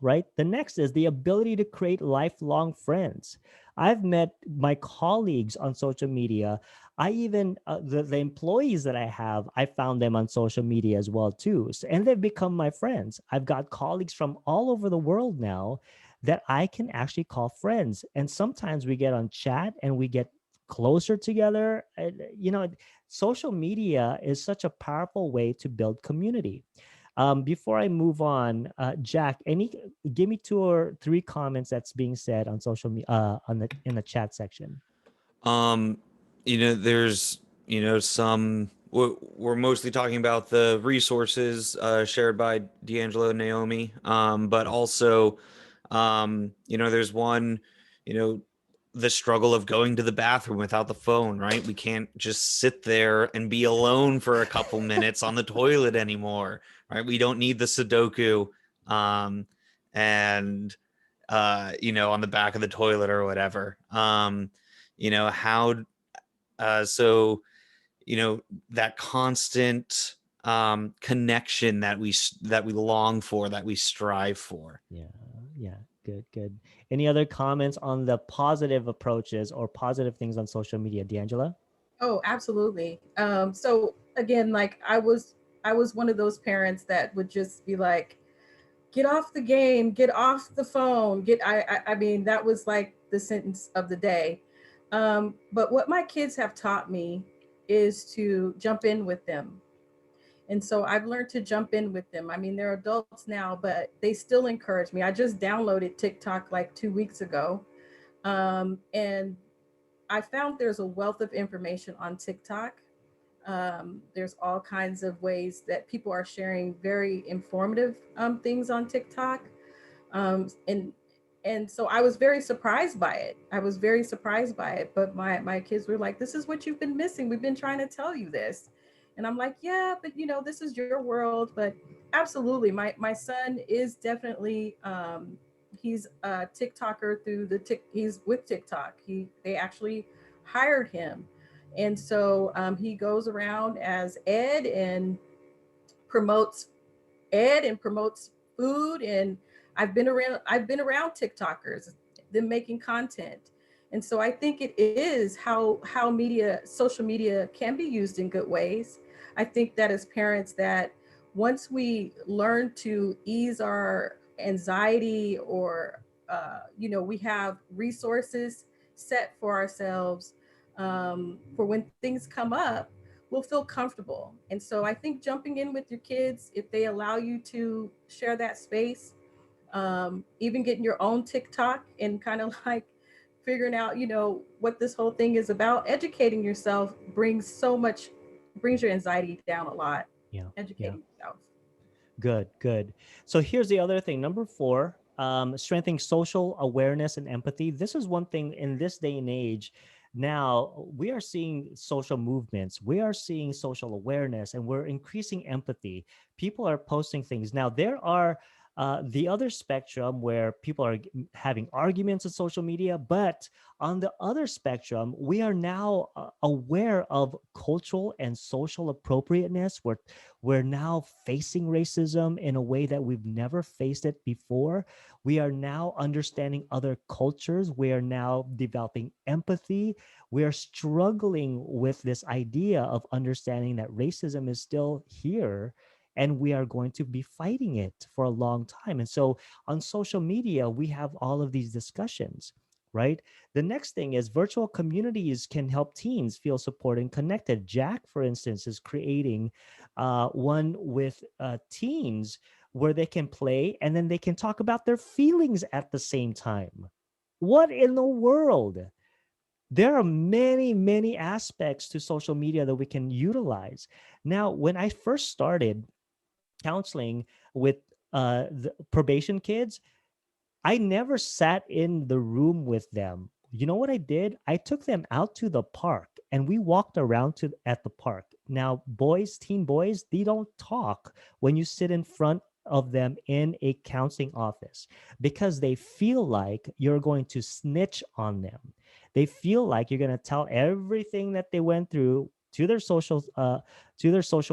right? The next is the ability to create lifelong friends. I've met my colleagues on social media. I even the employees that I have, I found them on social media as well too, and they've become my friends. I've got colleagues from all over the world now that I can actually call friends, and sometimes we get on chat and we get closer together. Social media is such a powerful way to build community. Before I move on, Jack, give me 2 or 3 comments that's being said on social media in the chat section. There's some. We're mostly talking about the resources shared by Deangelo and Naomi, but also, there's one, you know, the struggle of going to the bathroom without the phone, right? We can't just sit there and be alone for a couple minutes on the toilet anymore, right? We don't need the Sudoku, and on the back of the toilet or whatever. How so that constant connection that we long for, that we strive for. Yeah, good. Any other comments on the positive approaches or positive things on social media, Deangela? Oh, absolutely. So again, like I was one of those parents that would just be like, get off the game, get off the phone, I mean, that was like the sentence of the day. But what my kids have taught me is to jump in with them. And so I've learned to jump in with them. I mean, they're adults now, but they still encourage me. I just downloaded TikTok like 2 weeks ago. And I found there's a wealth of information on TikTok. There's all kinds of ways that people are sharing very informative things on TikTok. Um, and and so I was very surprised by it. I was very surprised by it. But my kids were like, "This is what you've been missing. We've been trying to tell you this." And I'm like, "Yeah, but this is your world." But Absolutely. My son is definitely he's a TikToker through he's with TikTok. They actually hired him. And so he goes around as promotes promotes food. And I've been around TikTokers, them making content. And so I think it is how social media can be used in good ways. I think that as parents, that once we learn to ease our anxiety, or we have resources set for ourselves, for when things come up, we'll feel comfortable. And so I think jumping in with your kids, if they allow you to share that space, even getting your own TikTok and kind of like figuring out, what this whole thing is about, educating yourself brings your anxiety down a lot. Yeah. Educating Yeah. yourself. Good, good. So here's the other thing. Number four, strengthening social awareness and empathy. This is one thing in this day and age. Now we are seeing social movements, we are seeing social awareness, and we're increasing empathy. People are posting things. Now there are the other spectrum where people are having arguments on social media, but on the other spectrum, we are now aware of cultural and social appropriateness. We're now facing racism in a way that we've never faced it before. We are now understanding other cultures. We are now developing empathy. We are struggling with this idea of understanding that racism is still here and we are going to be fighting it for a long time. And so on social media, we have all of these discussions, right? The next thing is virtual communities can help teens feel supported and connected. Jack, for instance, is creating one with teens where they can play and then they can talk about their feelings at the same time. What in the world? There are many, many aspects to social media that we can utilize. Now, when I first started counseling with the probation kids, I never sat in the room with them. You know what I did? I took them out to the park and we walked around at the park. Now, boys, teen boys, they don't talk when you sit in front of them in a counseling office because they feel like you're going to snitch on them. They feel like you're going to tell everything that they went through to their social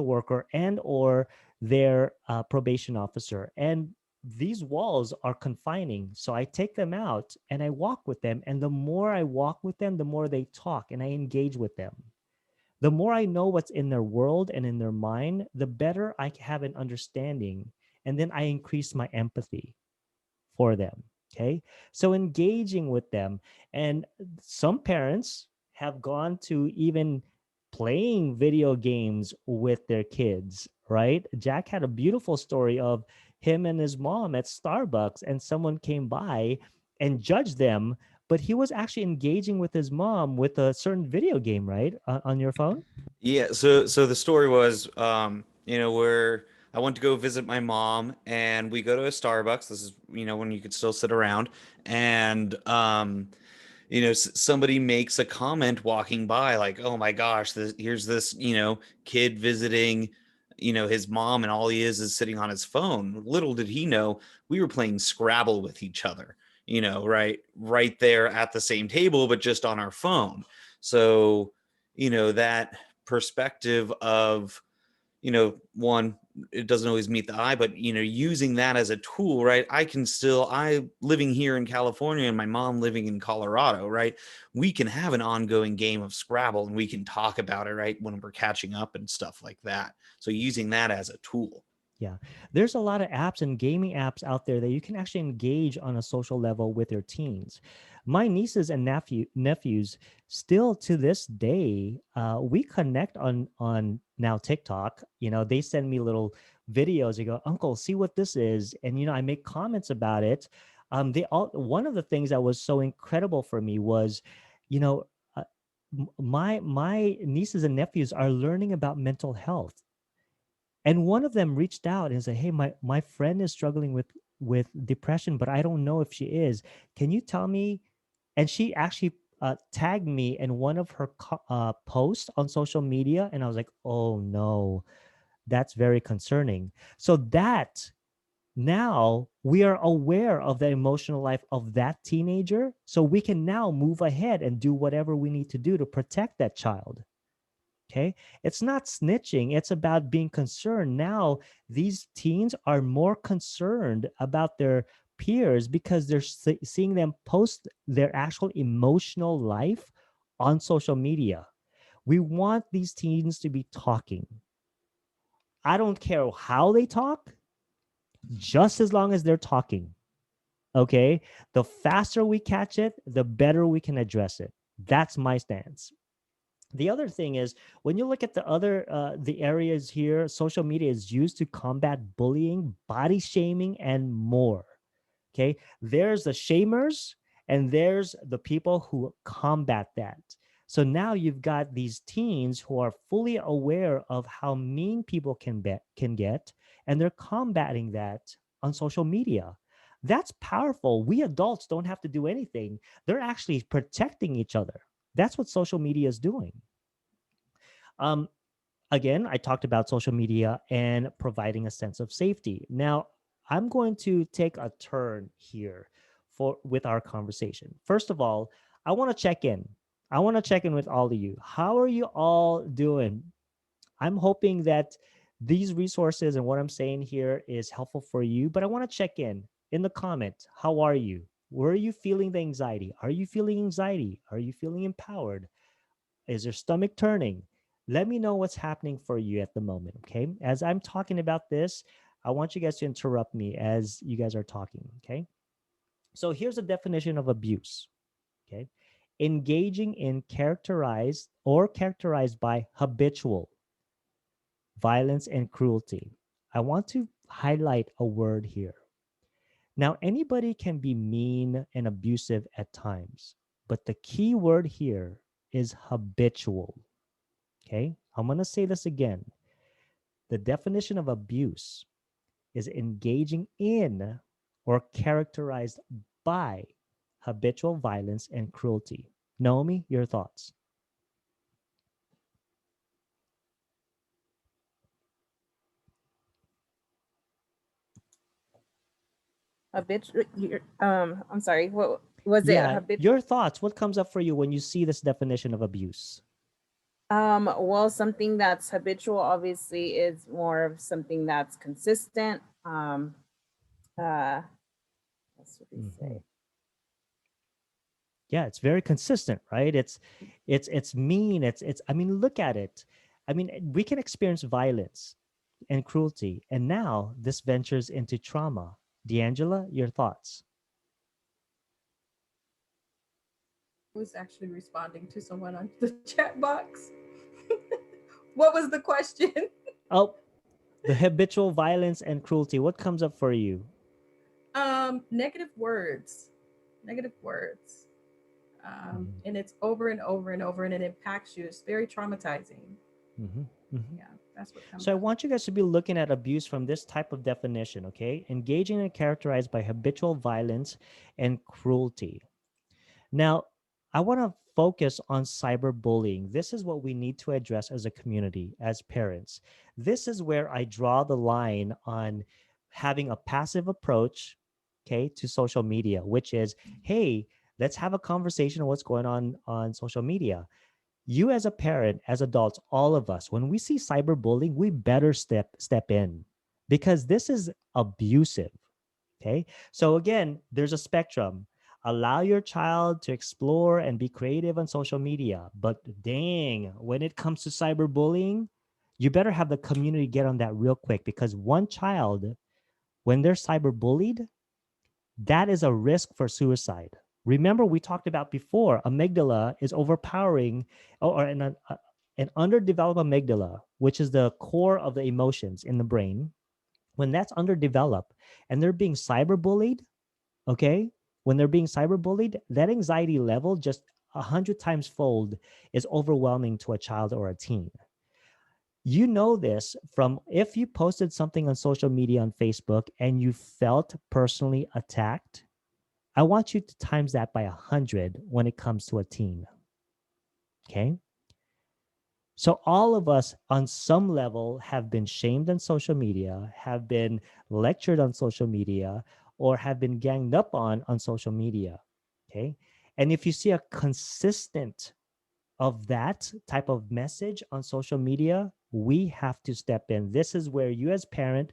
worker and or their probation officer. And these walls are confining. So I take them out and I walk with them. And the more I walk with them, the more they talk and I engage with them. The more I know what's in their world and in their mind, the better I have an understanding. And then I increase my empathy for them. Okay. So engaging with them. And some parents have gone to even playing video games with their kids, right? Jack had a beautiful story of him and his mom at Starbucks, and someone came by and judged them, but he was actually engaging with his mom with a certain video game, right? On your phone. Yeah, so the story was, where I went to go visit my mom, and we go to a Starbucks. This is, when you could still sit around, and somebody makes a comment walking by, like, "Oh my gosh, here's this, kid visiting, his mom, and all he is sitting on his phone." Little did he know we were playing Scrabble with each other, right there at the same table, but just on our phone. So, that perspective of, one, it doesn't always meet the eye, but using that as a tool, right? I living here in California and my mom living in Colorado, right? We can have an ongoing game of Scrabble and we can talk about it, right, when we're catching up and stuff like that. So using that as a tool. Yeah, there's a lot of apps and gaming apps out there that you can actually engage on a social level with your teens. My nieces and nephews still to this day, we connect on now TikTok. They send me little videos. They go, "Uncle, see what this is," and I make comments about it. They all One of the things that was so incredible for me was, you know, uh, my nieces and nephews are learning about mental health, and one of them reached out and said, "Hey, my friend is struggling with depression, but I don't know if she is. Can you tell me?" And she actually tagged me in one of her posts on social media, and I was like, "Oh no." That's very concerning. So that now we are aware of the emotional life of that teenager. So we can now move ahead and do whatever we need to do to protect that child. Okay. It's not snitching. It's about being concerned. Now, these teens are more concerned about their peers because they're seeing them post their actual emotional life on social media. We want these teens to be talking. I don't care how they talk, just as long as they're talking. Okay. The faster we catch it, the better we can address it. That's my stance. The other thing is, when you look at the areas here, social media is used to combat bullying, body shaming, and more. Okay, there's the shamers and there's the people who combat that. So now you've got these teens who are fully aware of how mean people can get, and they're combating that on social media. That's powerful. We adults don't have to do anything. They're actually protecting each other. That's what social media is doing. Um, Again, I talked about social media and providing a sense of safety. Now, I'm going to take a turn here with our conversation. First of all, I want to check in. I want to check in with all of you. How are you all doing? I'm hoping that these resources and what I'm saying here is helpful for you, but I want to check in the comment. How are you? Where are you feeling the anxiety? Are you feeling anxiety? Are you feeling empowered? Is your stomach turning? Let me know what's happening for you at the moment. Okay. As I'm talking about this, I want you guys to interrupt me as you guys are talking. Okay. So here's a definition of abuse. Okay. Engaging in characterized by habitual violence and cruelty. I want to highlight a word here. Now, anybody can be mean and abusive at times, but the key word here is habitual. Okay, I'm going to say this again. The definition of abuse is engaging in or characterized by habitual violence and cruelty. Naomi, your thoughts? I'm sorry, what was it? Yeah, your thoughts. What comes up for you when you see this definition of abuse? Well, something that's habitual obviously is more of something that's consistent. That's what they say. Yeah, it's very consistent, right? It's mean. It's. I mean, look at it. I mean, we can experience violence and cruelty, and now this ventures into trauma. Deangela, your thoughts? I was actually responding to someone on the chat box. What was the question? Oh, the habitual violence and cruelty. What comes up for you? Negative words. Negative words. And it's over and over and over, and it impacts you. It's very traumatizing. Yeah, that's what comes So I up. want you guys to be looking at abuse from this type of definition, okay? Engaging and characterized by habitual violence and cruelty. Now, I want to focus on cyberbullying. This is what we need to address as a community, as parents. This is where I draw the line on having a passive approach, okay, to social media, which is, hey, let's have a conversation on what's going on social media. You as a parent, as adults, all of us, when we see cyberbullying, we better step in because this is abusive. Okay. So again, there's a spectrum. Allow your child to explore and be creative on social media. But dang, when it comes to cyberbullying, you better have the community get on that real quick because one child, when they're cyberbullied, that is a risk for suicide. Remember, we talked about before, amygdala is overpowering, or an underdeveloped amygdala, which is the core of the emotions in the brain. When that's underdeveloped and they're being cyberbullied, okay, when they're being cyberbullied, that anxiety level just 100 times fold is overwhelming to a child or a teen. You know this from if you posted something on social media on Facebook and you felt personally attacked. I want you to times that by 100 when it comes to a teen. Okay. So all of us on some level have been shamed on social media, have been lectured on social media, or have been ganged up on social media. Okay. And if you see a consistent of that type of message on social media, we have to step in. This is where you as parent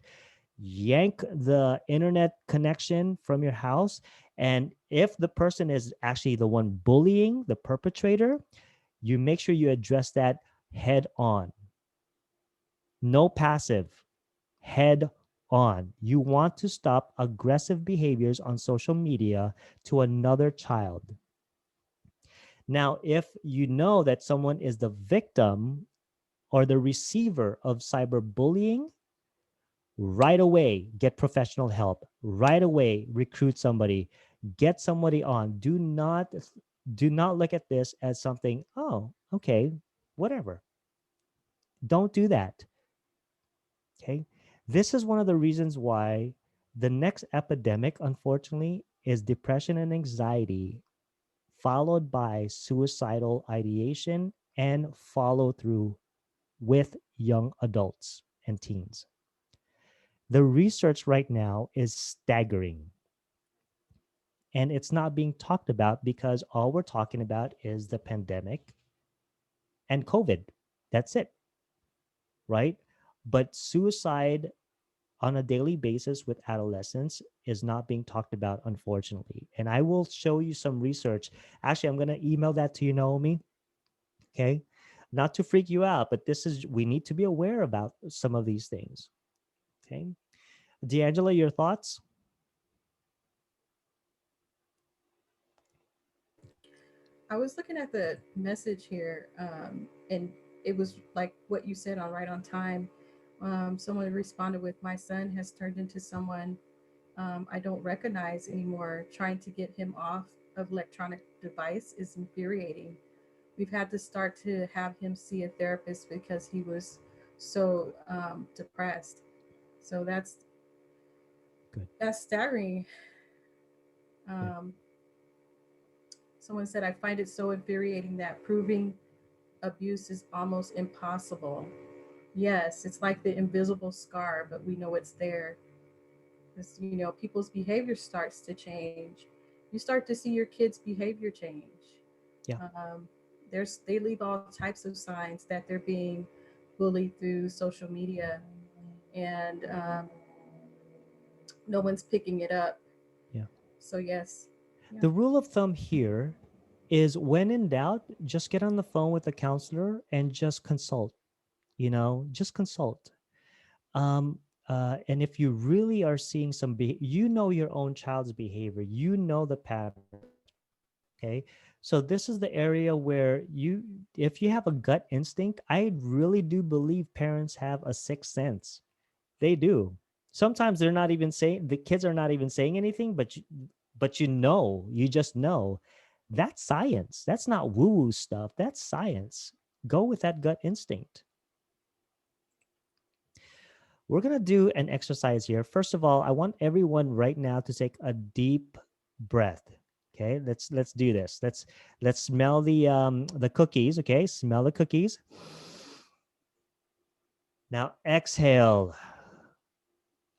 yank the internet connection from your house. And if the person is actually the one bullying the perpetrator, you make sure you address that head on. No passive, head on. You want to stop aggressive behaviors on social media to another child. Now, if you know that someone is the victim or the receiver of cyberbullying, right away get professional help. Right away recruit somebody. Get somebody on. Do not look at this as something, oh, okay, whatever. Don't do that. Okay. This is one of the reasons why the next epidemic, unfortunately, is depression and anxiety, followed by suicidal ideation and follow through with young adults and teens. The research right now is staggering, and it's not being talked about because all we're talking about is the pandemic and COVID. That's it, right? But suicide on a daily basis with adolescents is not being talked about, unfortunately. And I will show you some research. Actually, I'm going to email that to you, Naomi. Okay. Not to freak you out, but we need to be aware about some of these things. Okay. Deangela, your thoughts? I was looking at the message here, and it was like what you said on right on time. Someone responded with, "My son has turned into someone I don't recognize anymore. Trying to get him off of electronic device is infuriating. We've had to start to have him see a therapist because he was so depressed." So Good. that's staggering. Yeah. Um, Someone said, "I find it so infuriating that proving abuse is almost impossible." Yes, it's like the invisible scar, but we know it's there. Because, people's behavior starts to change. You start to see your kids' behavior change. Yeah. They leave all types of signs that they're being bullied through social media, and no one's picking it up. Yeah. So yes, yeah. The rule of thumb here is when in doubt, just get on the phone with a counselor and just consult, just consult. Um, and if you really are seeing your own child's behavior, the patterns. Okay. So this is the area where if you have a gut instinct, I really do believe parents have a sixth sense. They do. Sometimes the kids are not even saying anything, but you just know. That's science. That's not woo-woo stuff. That's science. Go with that gut instinct. We're going to do an exercise here. First of all, I want everyone right now to take a deep breath. Okay, let's do this. Let's smell the cookies. Okay, smell the cookies. Now exhale.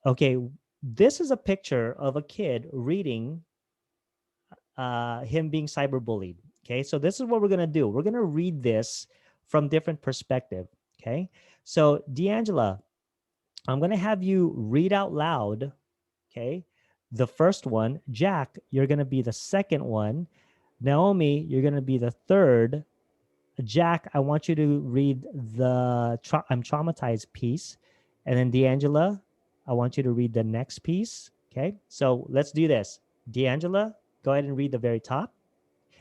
Okay, this is a picture of a kid reading him being cyberbullied. Okay, so this is what we're gonna do. We're gonna read this from different perspective. Okay, so Deangela, I'm gonna have you read out loud. Okay, the first one. Jack, you're gonna be the second one. Naomi, you're gonna be the third. Jack, I want you to read the I'm traumatized piece. And then Deangela, I want you to read the next piece. Okay, so let's do this. Deangela, go ahead and read the very top.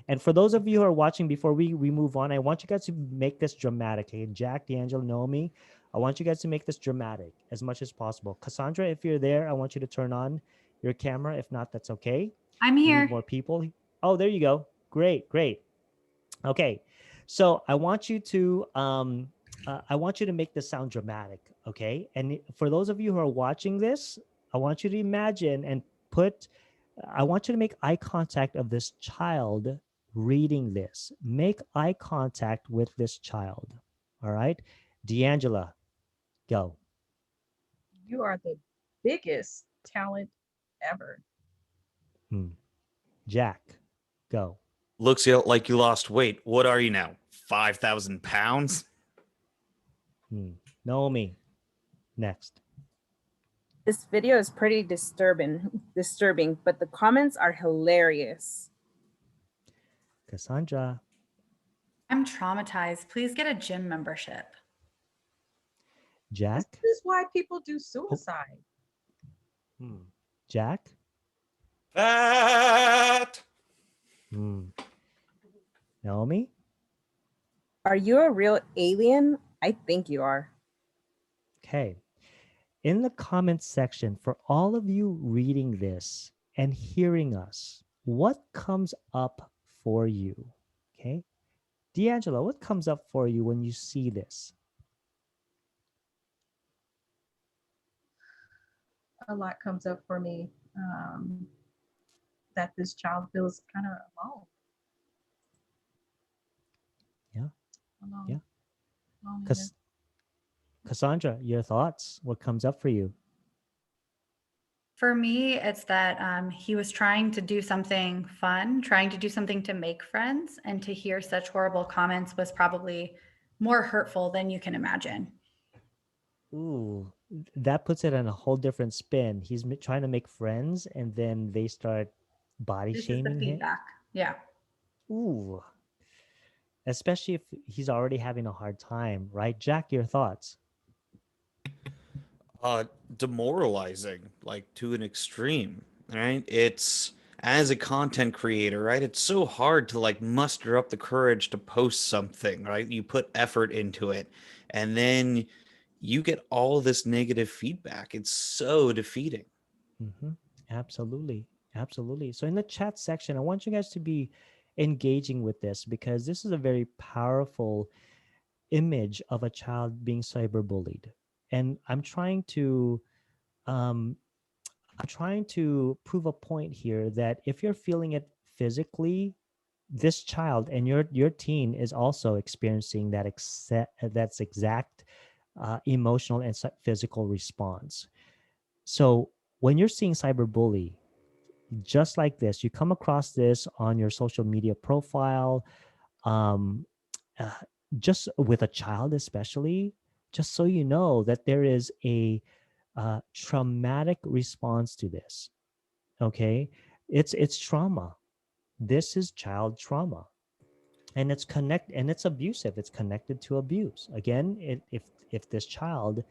And for those of you who are watching, before we move on, I want you guys to make this dramatic. Okay, Jack, Deangela, Naomi, I want you guys to make this dramatic as much as possible. Cassandra, if you're there, I want you to turn on your camera. If not, that's okay. I'm We here. need more people. Oh, there you go. Great, great. Okay, so I want you to make this sound dramatic. Okay, and for those of you who are watching this, I want you to imagine and I want you to make eye contact of this child reading this. Make eye contact with this child. All right. Deangela, go. You are the biggest talent ever. Hmm. Jack, go. Looks like you lost weight. What are you now? 5,000 pounds? Hmm. Naomi, next. This video is pretty disturbing, but the comments are hilarious. Cassandra, I'm traumatized. Please get a gym membership. This Jack. is why people do suicide. Hmm. Jack. Fat! Hmm. Naomi. Are you a real alien? I think you are. Okay. In the comments section, for all of you reading this and hearing us, what comes up for you? Okay. Deangelo, what comes up for you when you see this? A lot comes up for me, that this child feels kind of alone. Yeah. Alone. Yeah. Loneliness. Cassandra, your thoughts? What comes up for you? For me, it's that he was trying to do something fun, trying to do something to make friends, and to hear such horrible comments was probably more hurtful than you can imagine. Ooh, that puts it on a whole different spin. He's trying to make friends, and then they start body This is the shaming him. feedback. Yeah. Ooh, especially if he's already having a hard time, right? Jack, your thoughts? Demoralizing, like to an extreme, right? It's as a content creator, right? It's so hard to like muster up the courage to post something, right? You put effort into it, and then you get all this negative feedback. It's so defeating. Mm-hmm. Absolutely. Absolutely. So in the chat section, I want you guys to be engaging with this because this is a very powerful image of a child being cyberbullied. And um, I'm trying to prove a point here that if you're feeling it physically, this child and your teen is also experiencing that's exact emotional and physical response. So when you're seeing cyberbully, just like this, you come across this on your social media profile, um, uh, just with a child, especially, just so you know that there is a traumatic response to this. Okay, it's trauma. This is child trauma, and it's abusive. It's connected to abuse. Again, if this child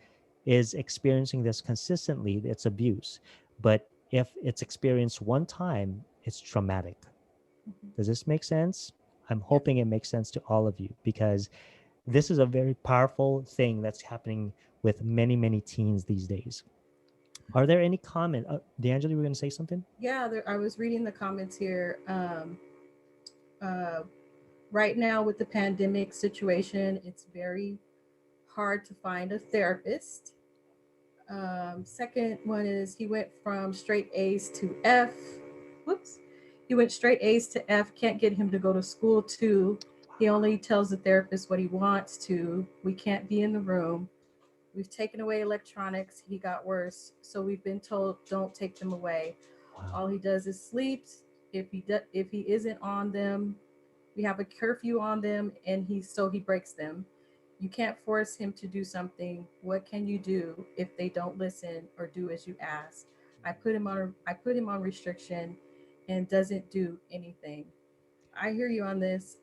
is experiencing this consistently, it's abuse. But if it's experienced one time, it's traumatic. Does this make sense? I'm hoping it makes sense to all of you because this is a very powerful thing that's happening with many teens these days. Are there any comment? D'Angelo, you were going to say something? Yeah, I was reading the comments here. Uh, right now, with the pandemic situation, it's very hard to find a therapist. Second one is he went from straight A's to F. Whoops. He went straight A's to F. Can't get him to go to school too. He only tells the therapist what he wants to. We can't be in the room. We've taken away electronics. He got worse. So we've been told don't take them away. Wow. All he does is sleeps. If he isn't on them, we have a curfew on them, and he breaks them. You can't force him to do something. What can you do if they don't listen or do as you ask? I put him on restriction, and doesn't do anything. I hear you on this.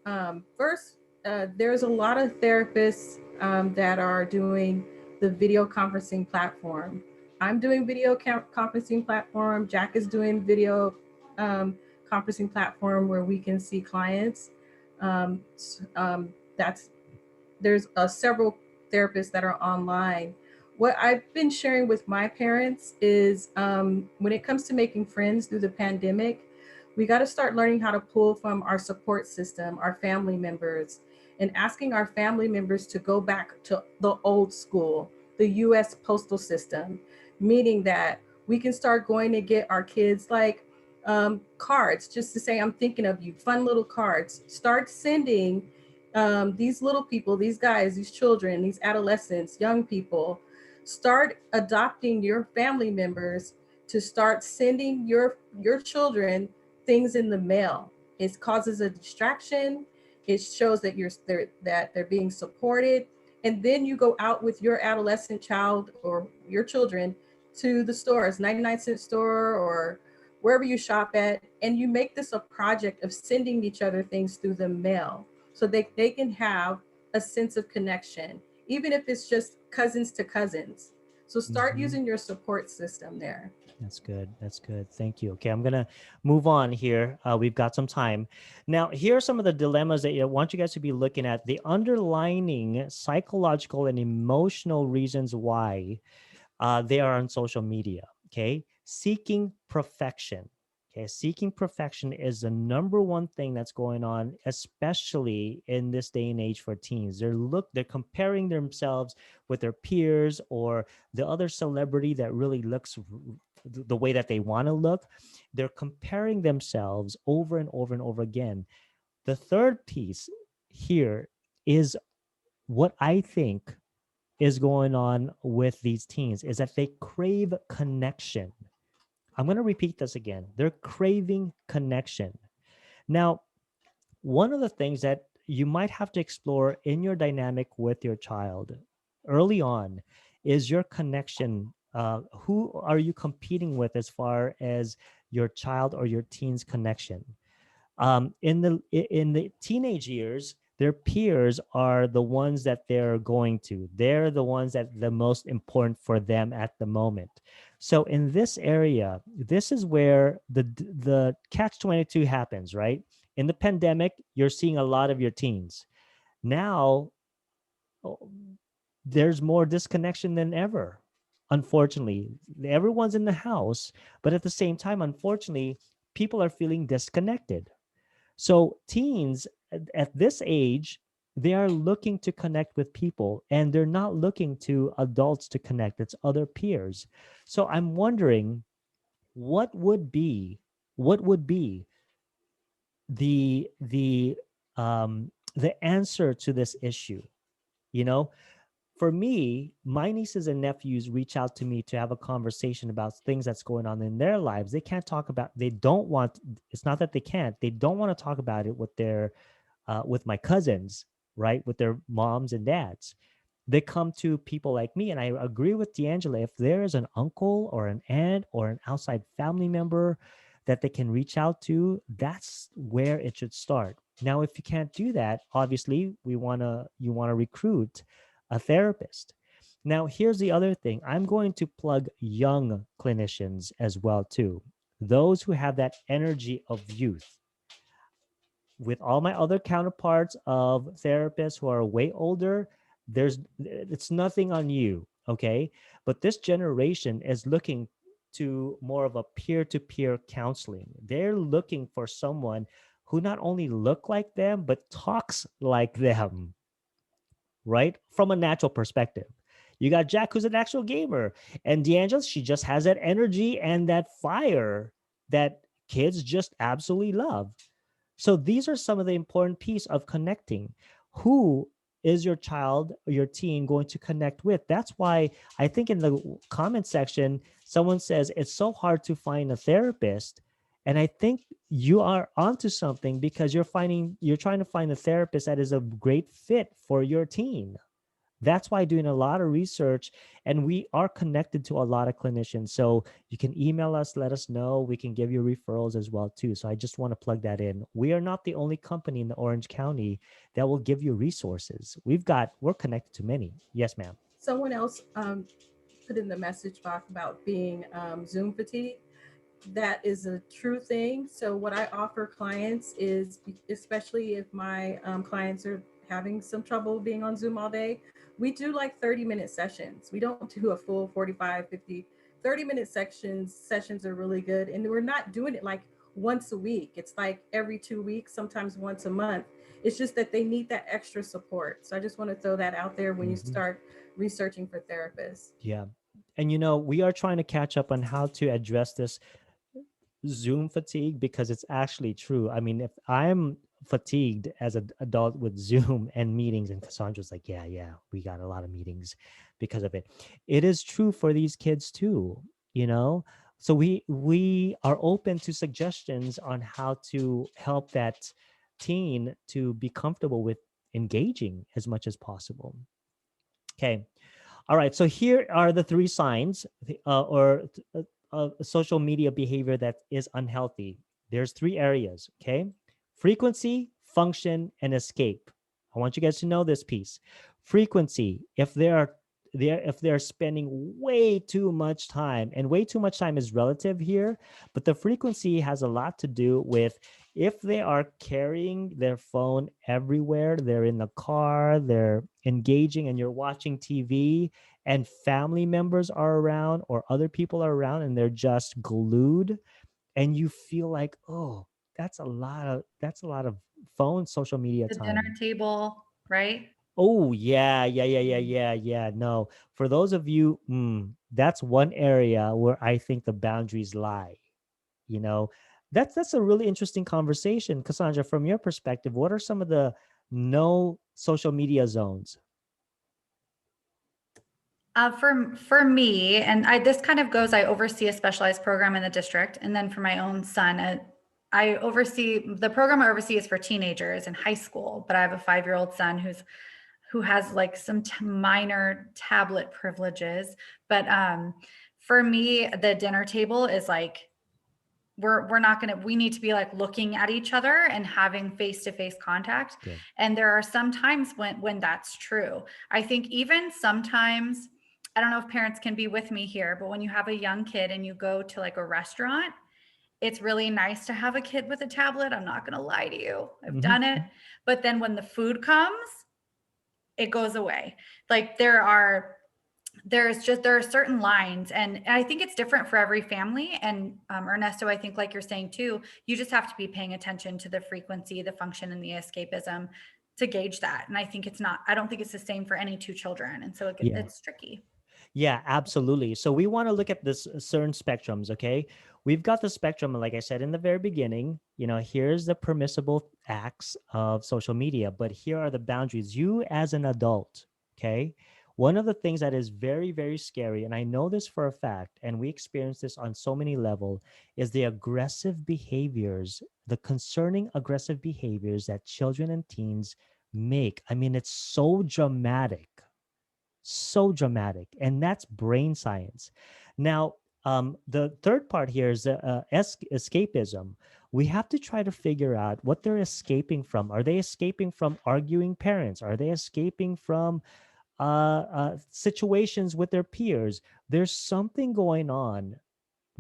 First, there's a lot of therapists that are doing the video conferencing platform. I'm doing video conferencing platform. Jack is doing video um, conferencing platform where we can see clients. Um, that's there's several therapists that are online. What I've been sharing with my parents is when it comes to making friends through the pandemic, we got to start learning how to pull from our support system, our family members, and asking our family members to go back to the old school, the US postal system, meaning that we can start going to get our kids like cards just to say, I'm thinking of you, fun little cards. Start sending these little people, these guys, these children, these adolescents, young people, start adopting your family members to start sending your children things in the mail. It causes a distraction. It shows that they're being supported, and then you go out with your adolescent child or your children to the stores, 99-cent store or wherever you shop at, and you make this a project of sending each other things through the mail so they can have a sense of connection, even if it's just cousins to cousins. So start using your support system there. That's good. That's good. Thank you. Okay, I'm going to move on here. We've got some time. Now, here are some of the dilemmas that I want you guys to be looking at. The underlining psychological and emotional reasons why they are on social media. Okay, seeking perfection. Okay, seeking perfection is the number one thing that's going on, especially in this day and age for teens. They're comparing themselves with their peers or the other celebrity that really looks the way that they want to look. They're comparing themselves over and over and over again. The third piece here is what I think is going on with these teens is that they crave connection. I'm going to repeat this again. They're craving connection. Now, one of the things that you might have to explore in your dynamic with your child early on is your connection. Who are you competing with as far as your child or your teen's connection? In the teenage years, their peers are the ones that they're going to. They're the ones that the most important for them at the moment. So in this area, this is where the catch-22 happens, right? In the pandemic, you're seeing a lot of your teens. Now, there's more disconnection than ever. Unfortunately, everyone's in the house, but at the same time, unfortunately, people are feeling disconnected. So teens at this age, they are looking to connect with people and they're not looking to adults to connect. It's other peers. So I'm wondering what would be the the the answer to this issue. You know, for me, my nieces and nephews reach out to me to have a conversation about things that's going on in their lives. They can't talk about, they don't want, it's not that they can't, they don't want to talk about it with their, with my cousins, right? With their moms and dads. They come to people like me. And I agree with Deangela. If there is an uncle or an aunt or an outside family member that they can reach out to, that's where it should start. Now, if you can't do that, obviously you want to recruit a therapist. Now, here's the other thing. I'm going to plug young clinicians as well too. Those who have that energy of youth. With all my other counterparts of therapists who are way older, it's nothing on you, okay? But this generation is looking to more of a peer-to-peer counseling. They're looking for someone who not only look like them but talks like them, right? From a natural perspective. You got Jack, who's an actual gamer, and Deangela, she just has that energy and that fire that kids just absolutely love. So these are some of the important piece of connecting. Who is your child or your teen going to connect with? That's why I think in the comment section, someone says it's so hard to find a therapist. And I think you are onto something because you're trying to find a therapist that is a great fit for your teen. That's why doing a lot of research, and we are connected to a lot of clinicians. So you can email us, let us know. We can give you referrals as well too. So I just want to plug that in. We are not the only company in the Orange County that will give you resources. We're connected to many. Yes, ma'am. Someone else put in the message box about being Zoom fatigue. That is a true thing. So what I offer clients is, especially if my clients are having some trouble being on Zoom all day, we do like 30-minute sessions. We don't do a full 45, 50, 30-minute sessions are really good. And we're not doing it like once a week. It's like every 2 weeks, sometimes once a month. It's just that they need that extra support. So I just want to throw that out there when you start researching for therapists. Yeah. And we are trying to catch up on how to address this Zoom fatigue because it's actually true. I mean, if I'm fatigued as an adult with Zoom and meetings. And Cassandra's like, yeah, we got a lot of meetings because of it. It is true for these kids too, you know? So we are open to suggestions on how to help that teen to be comfortable with engaging as much as possible. Okay. All right. So here are the three signs social media behavior that is unhealthy. There's three areas. Okay. Frequency, function, and escape. I want you guys to know this piece. Frequency, if they're spending way too much time, and way too much time is relative here, but the frequency has a lot to do with if they are carrying their phone everywhere, they're in the car, they're engaging, and you're watching TV, and family members are around or other people are around, and they're just glued, and you feel like, oh, that's a lot of phone social media The dinner time. table, right? Oh yeah. No, for those of you, that's one area where I think the boundaries lie. You know, that's a really interesting conversation. Cassandra, from your perspective, what are some of the no social media zones? For me, and this kind of goes. I oversee a specialized program in the district, and then for my own son, I oversee the program. I oversee is for teenagers in high school, but I have a 5-year-old son who has like some minor tablet privileges. But for me, the dinner table is like we're not going to, we need to be like looking at each other and having face-to-face contact. Good. And there are some times when that's true. I think even sometimes, I don't know if parents can be with me here, but when you have a young kid and you go to like a restaurant, it's really nice to have a kid with a tablet. I'm not going to lie to you. I've done it. But then when the food comes, it goes away. Like there are certain lines, and I think it's different for every family. And Ernesto, I think like you're saying too, you just have to be paying attention to the frequency, the function, and the escapism to gauge that. And I don't think it's the same for any two children. And so it's tricky. Yeah, absolutely. So we want to look at this certain spectrums, okay? We've got the spectrum, like I said in the very beginning, here's the permissible acts of social media, but here are the boundaries. You as an adult, okay? One of the things that is very, very scary, and I know this for a fact, and we experience this on so many levels, is the aggressive behaviors, the concerning aggressive behaviors that children and teens make. I mean, it's so dramatic. So dramatic, and that's brain science. Now, the third part here is escapism. We have to try to figure out what they're escaping from. Are they escaping from arguing parents? Are they escaping from situations with their peers? There's something going on,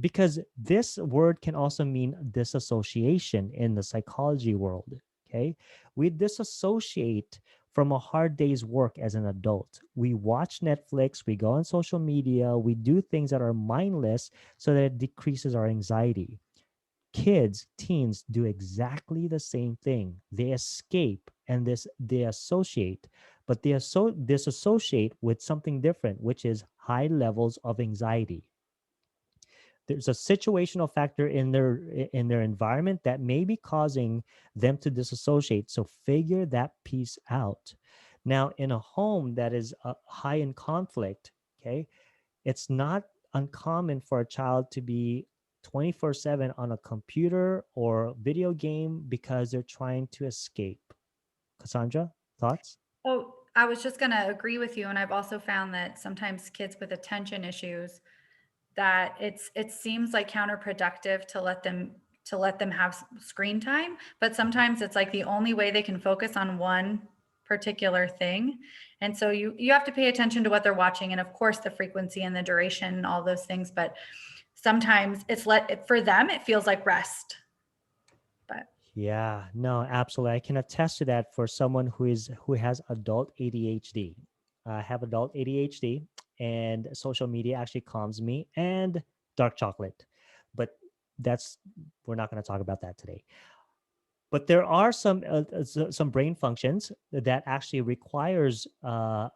because this word can also mean disassociation in the psychology world. Okay, we disassociate from a hard day's work as an adult. We watch Netflix, we go on social media, we do things that are mindless so that it decreases our anxiety. Kids, teens do exactly the same thing. They escape and they associate, but they disassociate with something different, which is high levels of anxiety. There's a situational factor in their environment that may be causing them to disassociate. So figure that piece out. Now, in a home that is high in conflict, okay, it's not uncommon for a child to be 24/7 on a computer or video game because they're trying to escape. Cassandra, thoughts? Oh, I was just going to agree with you. And I've also found that sometimes kids with attention issues, that it seems like counterproductive to let them have screen time, but sometimes it's like the only way they can focus on one particular thing. And so you have to pay attention to what they're watching, and of course the frequency and the duration and all those things, but sometimes for them it feels like rest. But yeah, no, absolutely. I can attest to that for someone who has adult ADHD. I have adult ADHD, and social media actually calms me, and dark chocolate. But we're not going to talk about that today. But there are some brain functions that actually requires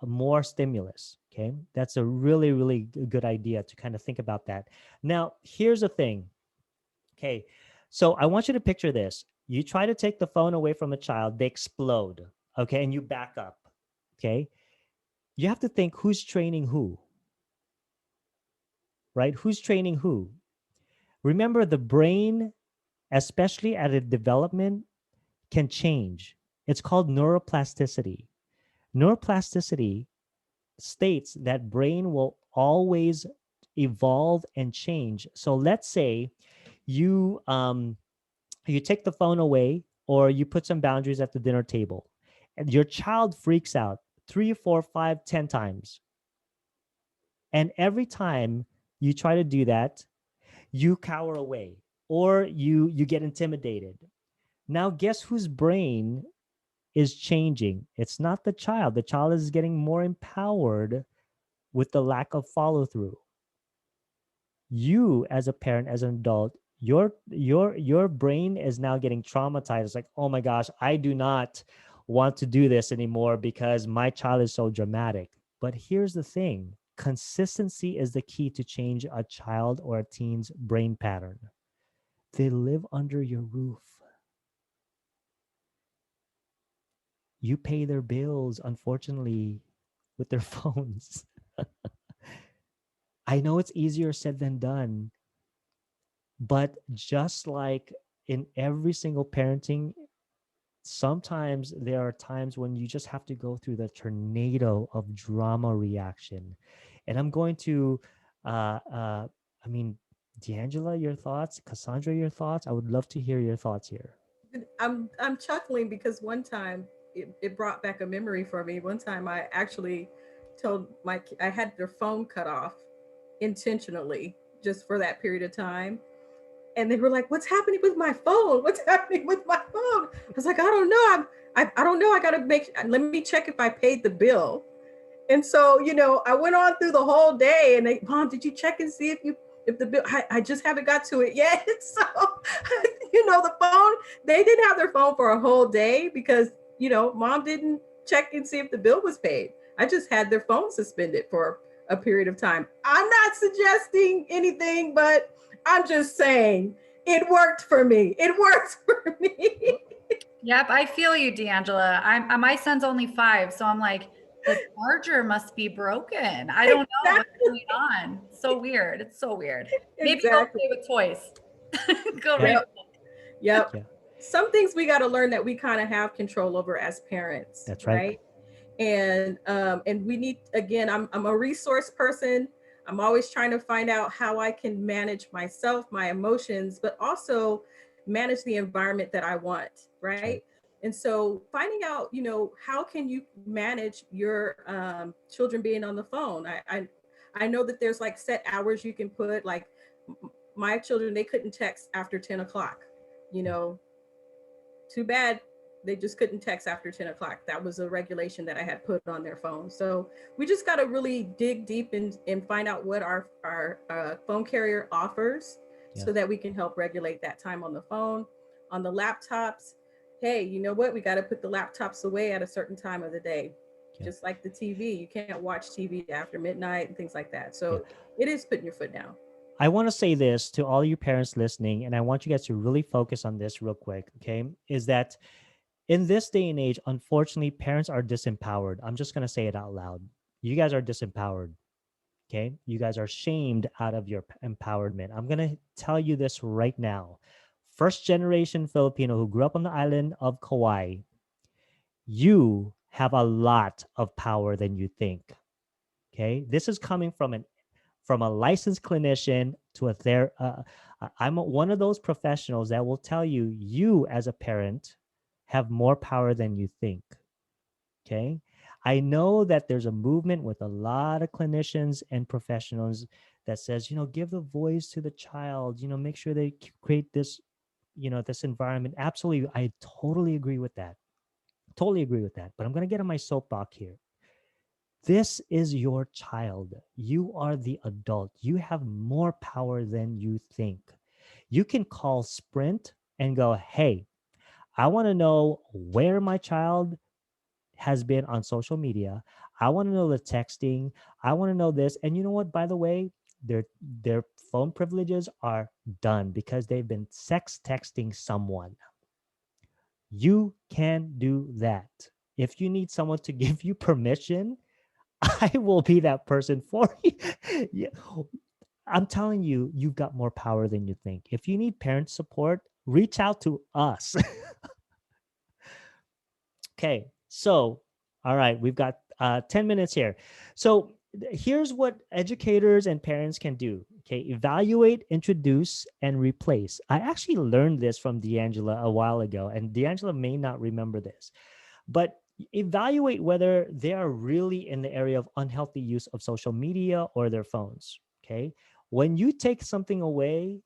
more stimulus. Okay, that's a really, really good idea to kind of think about that. Now, here's the thing. Okay, so I want you to picture this. You try to take the phone away from a child, they explode. Okay. And you back up. Okay. You have to think who's training who, right? Who's training who? Remember, the brain, especially at a development, can change. It's called neuroplasticity. Neuroplasticity states that brain will always evolve and change. So let's say you you take the phone away, or you put some boundaries at the dinner table, and your child freaks out 3, 4, 5, 10 times. And every time you try to do that, you cower away, or you get intimidated. Now guess whose brain is changing? It's not the child. The child is getting more empowered with the lack of follow through. You, as a parent, as an adult, your brain is now getting traumatized. It's like, oh my gosh, I do not want to do this anymore because my child is so dramatic. But here's the thing: consistency is the key to change a child or a teen's brain pattern. They live under your roof. You pay their bills, unfortunately, with their phones. I know it's easier said than done, but just like in every single parenting, sometimes there are times when you just have to go through the tornado of drama reaction. And I'm going to, I mean, Deangela, your thoughts, Cassandra, your thoughts. I would love to hear your thoughts here. I'm chuckling because one time it brought back a memory for me. One time I actually told I had their phone cut off intentionally just for that period of time. And they were like, "What's happening with my phone? What's happening with my phone?" I was like, "I don't know. I don't know. I gotta let me check if I paid the bill." And so, I went on through the whole day, and Mom, did you check and see if the bill? I just haven't got to it yet. So, the phone, they didn't have their phone for a whole day because Mom didn't check and see if the bill was paid. I just had their phone suspended for a period of time. I'm not suggesting anything, but I'm just saying it worked for me. It worked for me. Yep, I feel you, Deangela. My son's only 5, so I'm like, the charger must be broken. I don't know what's going on. So weird. It's so weird. Maybe go Exactly. play with toys. Go Yeah. read a Yep. book. Yep. Yeah, Some things we got to learn that we kind of have control over as parents, that's right. right? And we need, again, I'm a resource person. I'm always trying to find out how I can manage myself, my emotions, but also manage the environment that I want, That's right? right. And so finding out, how can you manage your children being on the phone? I know that there's like set hours you can put, like my children, they couldn't text after 10 o'clock, you know, too bad. They just couldn't text after 10 o'clock. That was a regulation that I had put on their phone. So we just got to really dig deep and find out what our phone carrier offers Yeah. so that we can help regulate that time on the phone. On the laptops, hey, you know what? We got to put the laptops away at a certain time of the day. Yeah. Just like the TV. You can't watch TV after midnight and things like that. Yeah. So it is putting your foot down. I want to say this to all you parents listening, and I want you guys to really focus on this real quick, okay? Is that in this day and age, unfortunately, parents are disempowered. I'm just going to say it out loud. You guys are disempowered, okay? You guys are shamed out of your empowerment. I'm going to tell you this right now. First generation Filipino who grew up on the island of Kauai, you have a lot of power than you think, okay? This is coming from a licensed clinician to I'm one of those professionals that will tell you, you as a parent have more power than you think. Okay. I know that there's a movement with a lot of clinicians and professionals that says, give the voice to the child, make sure they create this, this environment. Absolutely. I totally agree with that. Totally agree with that. But I'm going to get on my soapbox here. This is your child. You are the adult. You have more power than you think. You can call Sprint and go, hey, I want to know where my child has been on social media. I want to know the texting. I want to know this. And you know what? By the way, their phone privileges are done because they've been sex texting someone. You can do that. If you need someone to give you permission, I will be that person for you. Yeah. I'm telling you, you've got more power than you think. If you need parent support, reach out to us. Okay, so all right, we've got 10 minutes here. So here's what educators and parents can do. Okay, evaluate, introduce, and replace. I actually learned this from Deangela a while ago, and Deangela may not remember this, but evaluate whether they are really in the area of unhealthy use of social media or their phones. Okay, when you take something away,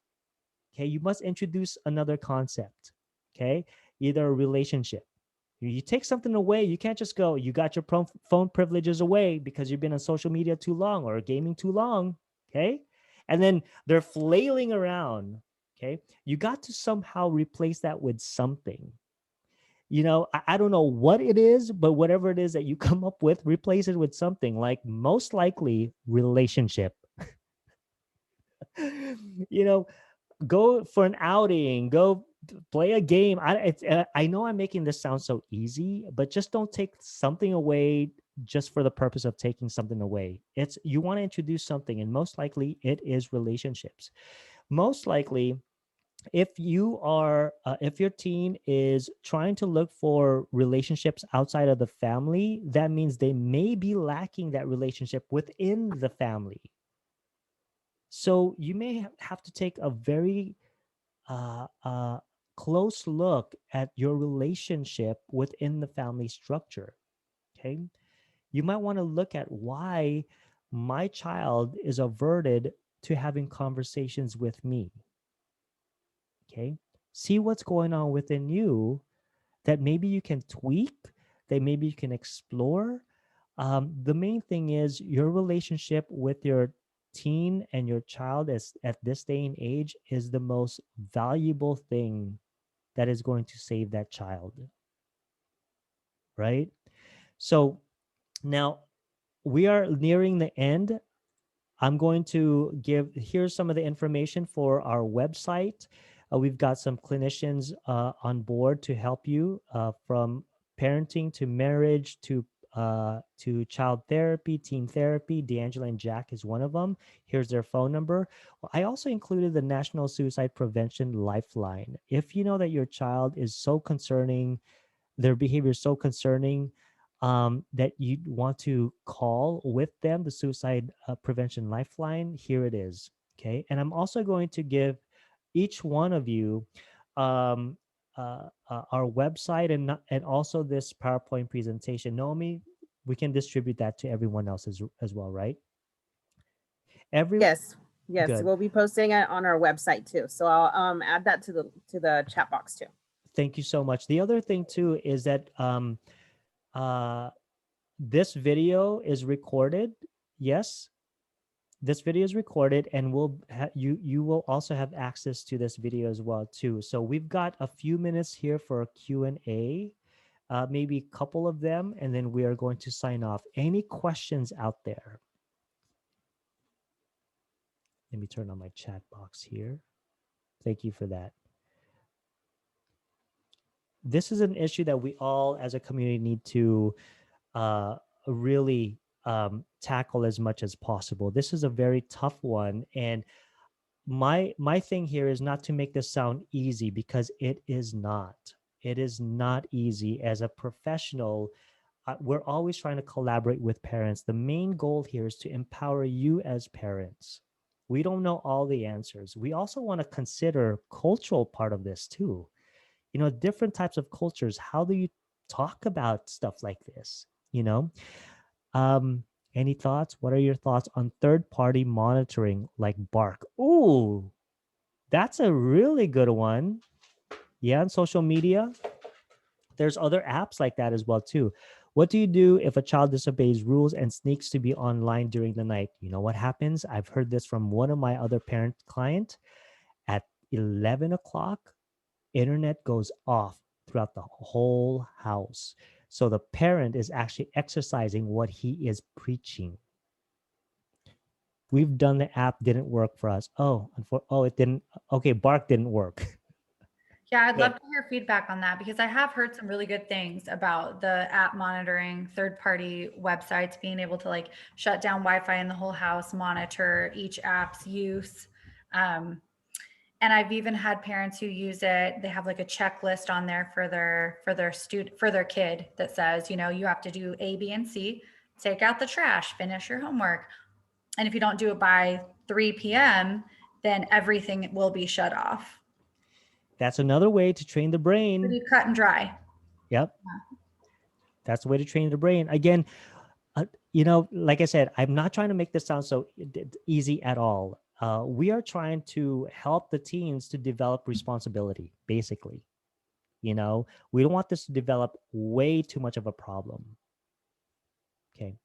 okay, you must introduce another concept. Okay, either a relationship. You take something away, you can't just go, you got your phone privileges away because you've been on social media too long or gaming too long. Okay. And then they're flailing around. Okay. You got to somehow replace that with something. You know, I don't know what it is, but whatever it is that you come up with, replace it with something like most likely relationship. You know, go for an outing, go play a game. I know I'm making this sound so easy, but just don't take something away just for the purpose of taking something away. It's you want to introduce something, and most likely it is relationships. Most likely, if your teen is trying to look for relationships outside of the family, that means they may be lacking that relationship within the family. So you may have to take a very uh, uh, close look at your relationship within the family structure. Okay. You might want to look at why my child is averted to having conversations with me. Okay. See what's going on within you that maybe you can tweak, that maybe you can explore. The main thing is your relationship with your teen and your child is at this day and age is the most valuable thing that is going to save that child, right? So now we are nearing the end. I'm going to here's some of the information for our website. We've got some clinicians on board to help you from parenting to marriage to child therapy, teen therapy. Deangela and Jack is one of them. Here's their phone number. Well, I also included the National Suicide Prevention Lifeline. If you know that your child is so concerning, their behavior is so concerning, that you want to call with them the suicide prevention lifeline, here it is. Okay. And I'm also going to give each one of you um, our website and also this PowerPoint presentation. Naomi, we can distribute that to everyone else as well, right? Every Yes, yes, Good. we'll be posting it on our website too. So I'll add that to the chat box too. Thank you so much. The other thing too is that uh, this video is recorded. Yes, this video is recorded, and you will also have access to this video as well too. So we've got a few minutes here for a Q&A, maybe a couple of them, and then we are going to sign off. Any questions out there? Let me turn on my chat box here. Thank you for that. This is an issue that we all as a community need to really tackle as much as possible. This is a very tough one, and my thing here is not to make this sound easy, because it is not. It is not easy. As a professional, we're always trying to collaborate with parents. The main goal here is to empower you as parents. We don't know all the answers. We also want to consider cultural part of this too. You know, different types of cultures. How do you talk about stuff like this? You know, um, any thoughts? What are your thoughts on third-party monitoring like Bark? Ooh, that's a really good one. Yeah, on social media. There's other apps like that as well too. What do you do if a child disobeys rules and sneaks to be online during the night? You know what happens? I've heard this from one of my other parent client. At 11 o'clock, internet goes off throughout the whole house. So the parent is actually exercising what he is preaching. We've done the app, didn't work for us. Oh, it didn't. Okay, Bark didn't work. Yeah, I'd Good. love to hear feedback on that because I have heard some really good things about the app monitoring, third-party websites being able to like shut down Wi-Fi in the whole house, monitor each app's use. And I've even had parents who use it. They have like a checklist on there for their kid that says, you know, you have to do A, B, and C, take out the trash, finish your homework. And if you don't do it by 3 p.m., then everything will be shut off. That's another way to train the brain. Pretty cut and dry. Yep. That's the way to train the brain. Again, you know, like I said, I'm not trying to make this sound so easy at all. We are trying to help the teens to develop responsibility, basically. You know, we don't want this to develop way too much of a problem. Okay.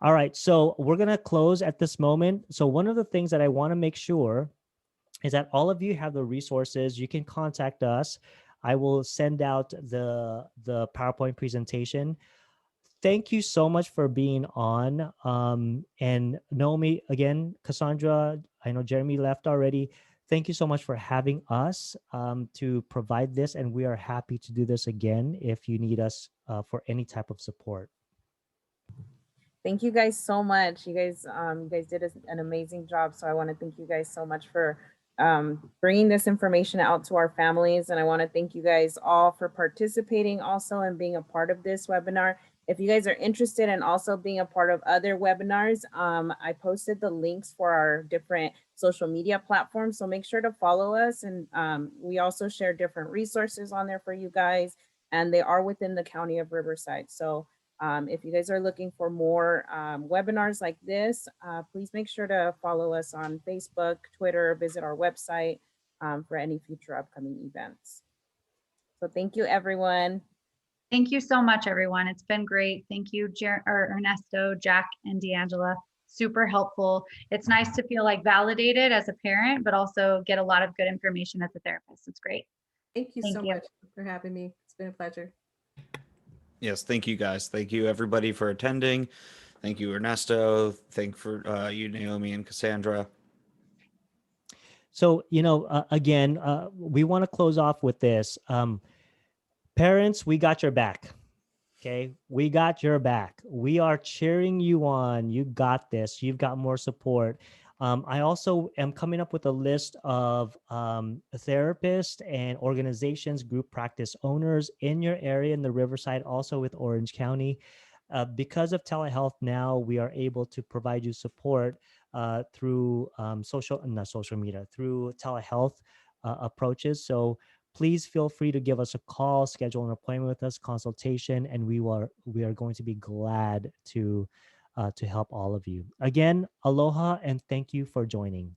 All right. So we're going to close at this moment. So one of the things that I want to make sure is that all of you have the resources. You can contact us. I will send out the PowerPoint presentation. Thank you so much for being on. And Naomi, again, Cassandra, I know Jeremy left already. Thank you so much for having us to provide this. And we are happy to do this again if you need us for any type of support. Thank you guys so much. You guys did an amazing job. So I want to thank you guys so much for bringing this information out to our families. And I want to thank you guys all for participating also and being a part of this webinar. If you guys are interested in also being a part of other webinars, I posted the links for our different social media platforms. So make sure to follow us. And we also share different resources on there for you guys. And they are within the County of Riverside. So if you guys are looking for more webinars like this, please make sure to follow us on Facebook, Twitter, visit our website for any future upcoming events. So thank you, everyone. Thank you so much, everyone. It's been great. Thank you, Ernesto, Jack, and Deangela. Super helpful. It's nice to feel like validated as a parent, but also get a lot of good information as a therapist. It's great. Thank you so much for having me. It's been a pleasure. Yes, thank you guys. Thank you everybody for attending. Thank you, Ernesto. Thank for you, Naomi and Cassandra. So, you know, again, we want to close off with this. Parents, we got your back. Okay, we got your back. We are cheering you on. You got this. You've got more support. I also am coming up with a list of therapists and organizations, group practice owners in your area in the Riverside, also with Orange County. Because of telehealth now, we are able to provide you support through through telehealth approaches. So please feel free to give us a call, schedule an appointment with us, consultation, and we are going to be glad to help all of you. Again, aloha and thank you for joining.